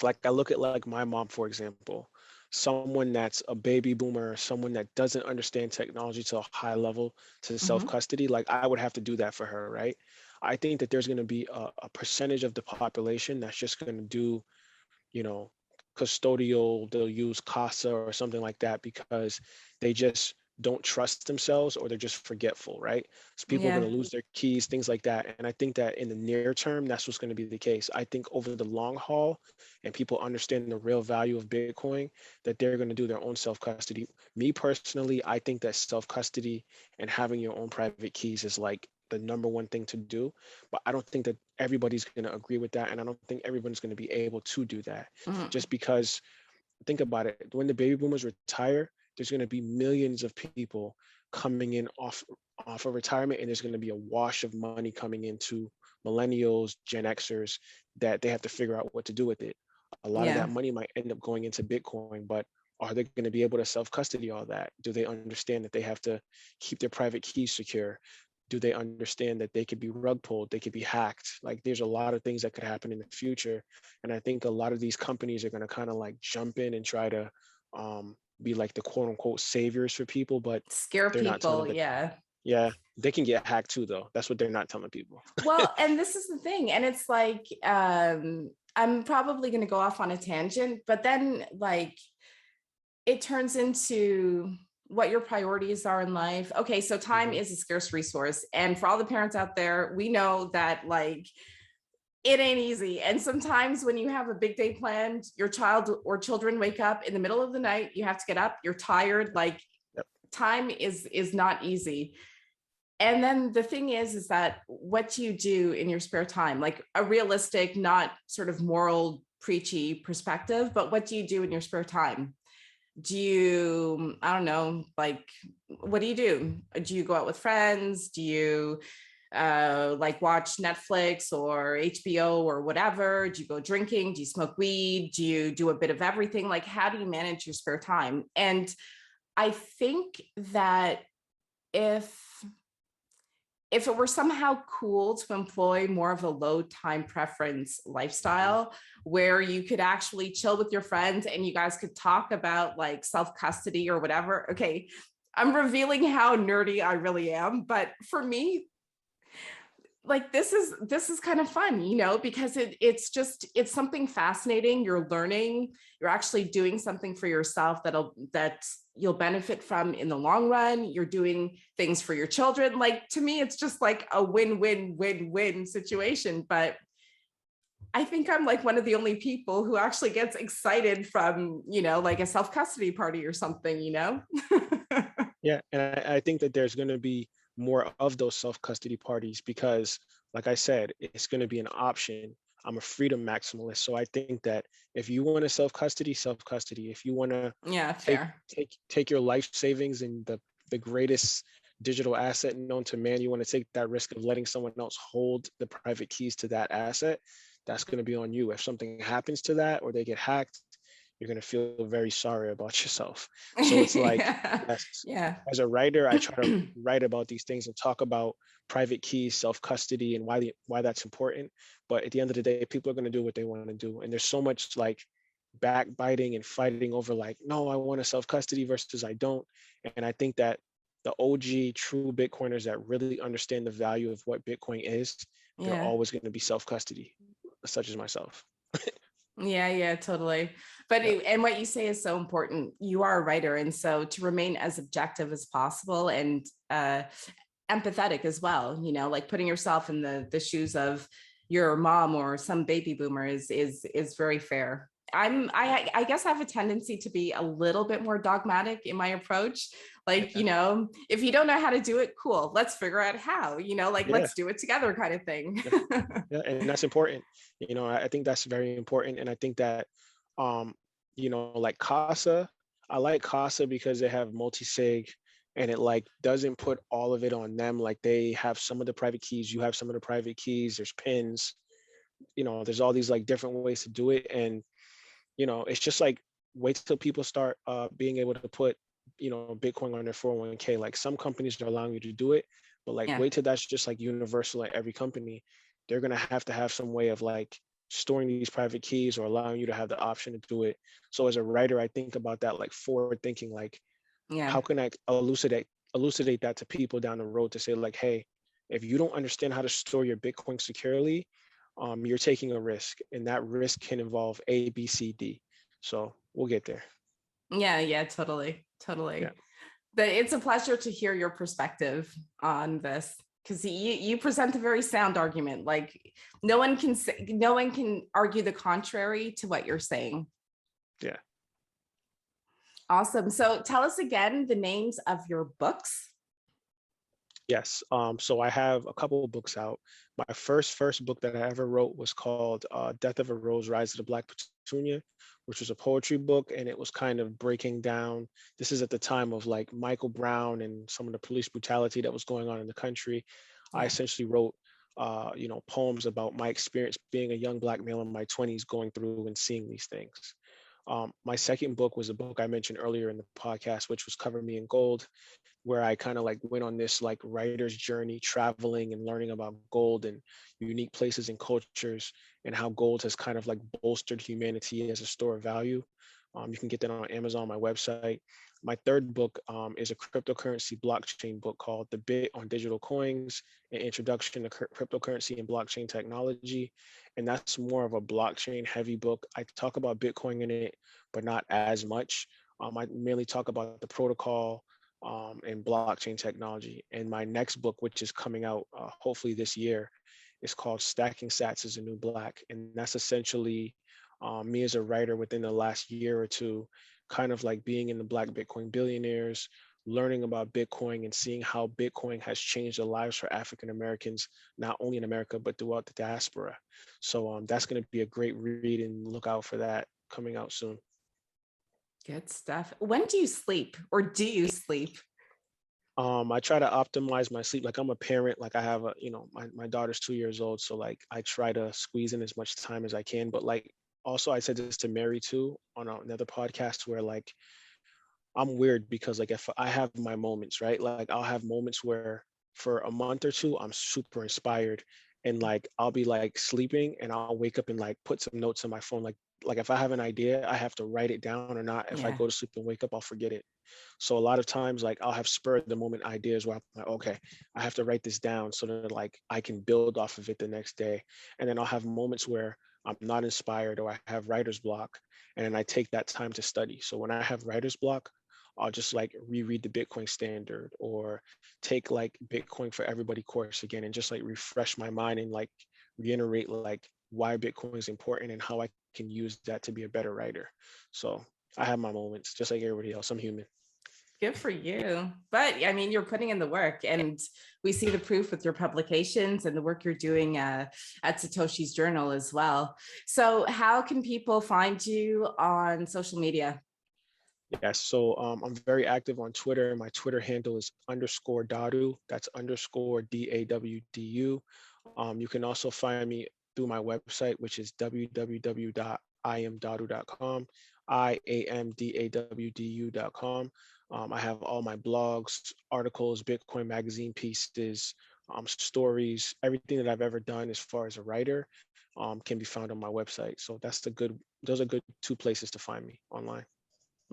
Speaker 2: Like I look at like my mom, for example, someone that's a baby boomer, someone that doesn't understand technology to a high level, to self
Speaker 1: Hmm.
Speaker 2: custody. Like I would have to do that for her, right? I think that there's going to be a percentage of the population that's just going to do, you know, custodial, they'll use CASA or something like that because they just don't trust themselves or they're just forgetful, right? So people are
Speaker 1: Yeah.
Speaker 2: going to lose their keys, things like that. And I think that in the near term, that's what's going to be the case. I think over the long haul, and people understand the real value of Bitcoin, that they're going to do their own self custody. Me personally, I think that self custody and having your own private keys is like the number one thing to do. But I don't think that everybody's going to agree with that. And I don't think everyone's going to be able to do that
Speaker 1: Mhm.
Speaker 2: just because think about it. When the baby boomers retire, there's going to be millions of people coming in off of retirement, and there's going to be a wash of money coming into millennials, Gen Xers, that they have to figure out what to do with it. A lot of
Speaker 1: Yeah.
Speaker 2: that money might end up going into Bitcoin, but are they going to be able to self custody all that? Do they understand that they have to keep their private keys secure? Do they understand that they could be rug pulled, they could be hacked? Like there's a lot of things that could happen in the future. And I think a lot of these companies are going to kind of like jump in and try to be like the quote unquote saviors for people, but
Speaker 1: Scare
Speaker 2: they're not telling
Speaker 1: people.
Speaker 2: them that,
Speaker 1: Yeah.
Speaker 2: yeah, they can get hacked too, though. That's what they're not telling people.
Speaker 1: Well, and this is the thing. And it's like, I'm probably going to go off on a tangent, but then like it turns into what your priorities are in life. Okay, so time
Speaker 2: Mhm.
Speaker 1: is a scarce resource. And for all the parents out there, we know that like it ain't easy. And sometimes when you have a big day planned, your child or children wake up in the middle of the night, you have to get up, you're tired, like
Speaker 2: Yep.
Speaker 1: time is not easy. And then the thing is that what you do in your spare time, like a realistic, not sort of moral preachy perspective, but what do you do in your spare time? Do you, I don't know, like what do you do? Do you go out with friends? Do you like watch Netflix or HBO or whatever? Do you go drinking? Do you smoke weed? Do you do a bit of everything? Like, how do you manage your spare time? And I think that if if it were somehow cool to employ more of a low time preference
Speaker 2: Mhm.
Speaker 1: lifestyle where you could actually chill with your friends and you guys could talk about like self custody or whatever. Okay, I'm revealing how nerdy I really am, but for me, like this is kind of fun, because it's something fascinating. You're learning, you're actually doing something for yourself that you'll benefit from in the long run. You're doing things for your children. Like to me, it's just like a win-win-win-win situation. But I think I'm like one of the only people who actually gets excited from, like a self-custody party or something.
Speaker 2: Yeah, and I think that there's going to be more of those self-custody parties because, like I said, it's going to be an option. I'm a freedom maximalist, so I think that if you want to self-custody, self-custody. If you want to
Speaker 1: Yeah,
Speaker 2: take
Speaker 1: fair.
Speaker 2: take your life savings and the greatest digital asset known to man, you want to take that risk of letting someone else hold the private keys to that asset, that's going to be on you. If something happens to that or they get hacked, you're going to feel very sorry about yourself. So it's like,
Speaker 1: Yeah.
Speaker 2: yes,
Speaker 1: Yeah.
Speaker 2: as a writer, I try to write about these things and talk about private keys, self custody, and why that's important. But at the end of the day, people are going to do what they want to do, and there's so much like backbiting and fighting over like, no, I want a self custody versus I don't. And I think that the OG true Bitcoiners that really understand the value of what Bitcoin is, they're
Speaker 1: Yeah.
Speaker 2: always going to be self custody, such as myself.
Speaker 1: Yeah, yeah, totally. But
Speaker 2: Yep.
Speaker 1: and what you say is so important. You are a writer, and so to remain as objective as possible, and empathetic as well, like putting yourself in the shoes of your mom or some baby boomer is very fair. I guess I have a tendency to be a little bit more dogmatic in my approach. Like,
Speaker 2: Yeah.
Speaker 1: if you don't know how to do it, cool, let's figure out how, like
Speaker 2: Yeah.
Speaker 1: let's do it together kind of thing.
Speaker 2: Yeah. Yeah. And that's important. I think that's very important. And I think that, um, like Casa, I like Casa because they have multi-sig and it like doesn't put all of it on them. Like they have some of the private keys, you have some of the private keys, there's pins, there's all these like different ways to do it. And it's just like wait till people start being able to put, Bitcoin on their 401k. Like some companies are allowing you to do it, but like
Speaker 1: Yeah.
Speaker 2: wait till that's just like universal at every company. They're gonna have to have some way of like storing these private keys or allowing you to have the option to do it. So as a writer, I think about that like forward thinking, like
Speaker 1: Yeah.
Speaker 2: how can I elucidate that to people down the road to say like, hey, if you don't understand how to store your Bitcoin securely, you're taking a risk, and that risk can involve A, B, C, D. So we'll get there.
Speaker 1: Yeah, totally.
Speaker 2: Yeah.
Speaker 1: But it's a pleasure to hear your perspective on this, because you present a very sound argument. Like no one can argue the contrary to what you're saying.
Speaker 2: Yeah.
Speaker 1: Awesome. So tell us again the names of your books.
Speaker 2: Yes. So I have a couple of books out. My first book that I ever wrote was called Death of a Rose, Rise of the Black Petunia, which was a poetry book. And it was kind of breaking down, this is at the time of like Michael Brown and some of the police brutality that was going on in the country. I
Speaker 1: Yeah.
Speaker 2: essentially wrote, poems about my experience being a young Black male in my 20s, going through and seeing these things. My second book was a book I mentioned earlier in the podcast, which was Cover Me in Gold, where I kind of like went on this like writer's journey, traveling and learning about gold and unique places and cultures, and how gold has kind of like bolstered humanity as a store of value. You can get that on Amazon, my website. My third book is a cryptocurrency blockchain book called The Bit on Digital Coins, an introduction to cryptocurrency and blockchain technology. And that's more of a blockchain heavy book. I talk about Bitcoin in it, but not as much. I mainly talk about the protocol, and blockchain technology. And my next book, which is coming out hopefully this year, is called Stacking Sats as a New Black. And that's essentially me as a writer within the last year or two, kind of like being in the Black Bitcoin billionaires, learning about Bitcoin and seeing how Bitcoin has changed the lives for African Americans, not only in America, but throughout the diaspora. So that's going to be a great read, and look out for that coming out soon.
Speaker 1: Good stuff. When do you sleep, or do you sleep?
Speaker 2: I try to optimize my sleep. Like I'm a parent, like I have my daughter's 2 years old. So like I try to squeeze in as much time as I can. But like also I said this to Mary too on another podcast, where like I'm weird because like if I have my moments, right? Like I'll have moments where for a month or two I'm super inspired, and like I'll be like sleeping and I'll wake up and like put some notes on my phone. Like if I have an idea, I have to write it down, or not. If I
Speaker 1: Yeah.
Speaker 2: go to sleep and wake up, I'll forget it. So a lot of times like I'll have spur of the moment ideas where I'm like, okay, I have to write this down so that like I can build off of it the next day. And then I'll have moments where I'm not inspired or I have writer's block, and then I take that time to study. So when I have writer's block, I'll just like reread the Bitcoin Standard, or take like Bitcoin for Everybody course again, and just like refresh my mind and like reiterate like why Bitcoin is important and how I can use that to be a better writer. So I have my moments just like everybody else. I'm human.
Speaker 1: Good for you. But I mean, you're putting in the work, and we see the proof with your publications and the work you're doing at Satoshi's Journal as well. So how can people find you on social media?
Speaker 2: Yes, so I'm very active on Twitter. My Twitter handle is _Dawdu. That's _DAWDU. You can also find me through my website, which is www.iamdawdu.com, IAMDAWDU.com. I have all my blogs, articles, Bitcoin magazine pieces, stories, everything that I've ever done as far as a writer can be found on my website. So those are good two places to find me online.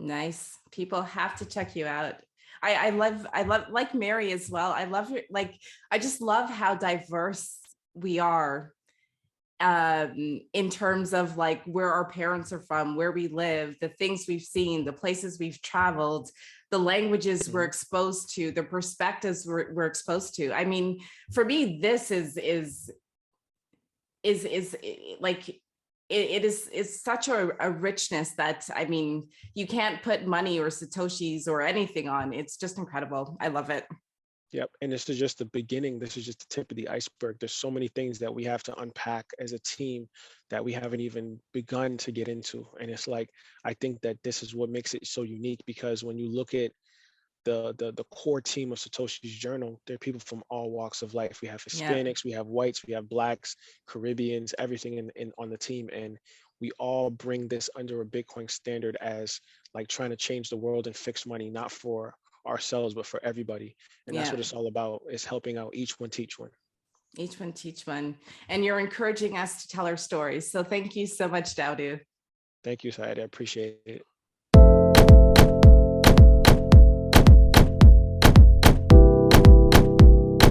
Speaker 1: Nice. People have to check you out. I love like Mary as well. I love her. Like, I just love how diverse we are in terms of like where our parents are from, where we live, the things we've seen, the places we've traveled, the languages we're
Speaker 2: Mhm.
Speaker 1: exposed to, the perspectives we're exposed to. I mean, for me, this is like it is such a richness that, I mean, you can't put money or satoshis or anything on. It's just incredible. I love it.
Speaker 2: Yep. And this is just the beginning. This is just the tip of the iceberg. There's so many things that we have to unpack as a team that we haven't even begun to get into. And it's like, I think that this is what makes it so unique, because when you look at the core team of Satoshi's journal, there are people from all walks of life. We have
Speaker 1: Yeah,
Speaker 2: Hispanics, we have whites, we have blacks, Caribbeans, everything in on the team. And we all bring this under a Bitcoin standard as like trying to change the world and fix money, not for ourselves, but for everybody. And that's what
Speaker 1: yeah.
Speaker 2: it's all about, is helping out each one, teach one.
Speaker 1: Each one teach one. And you're encouraging us to tell our stories. So thank you so much, Dawdu.
Speaker 2: Thank you, Syed. I appreciate it.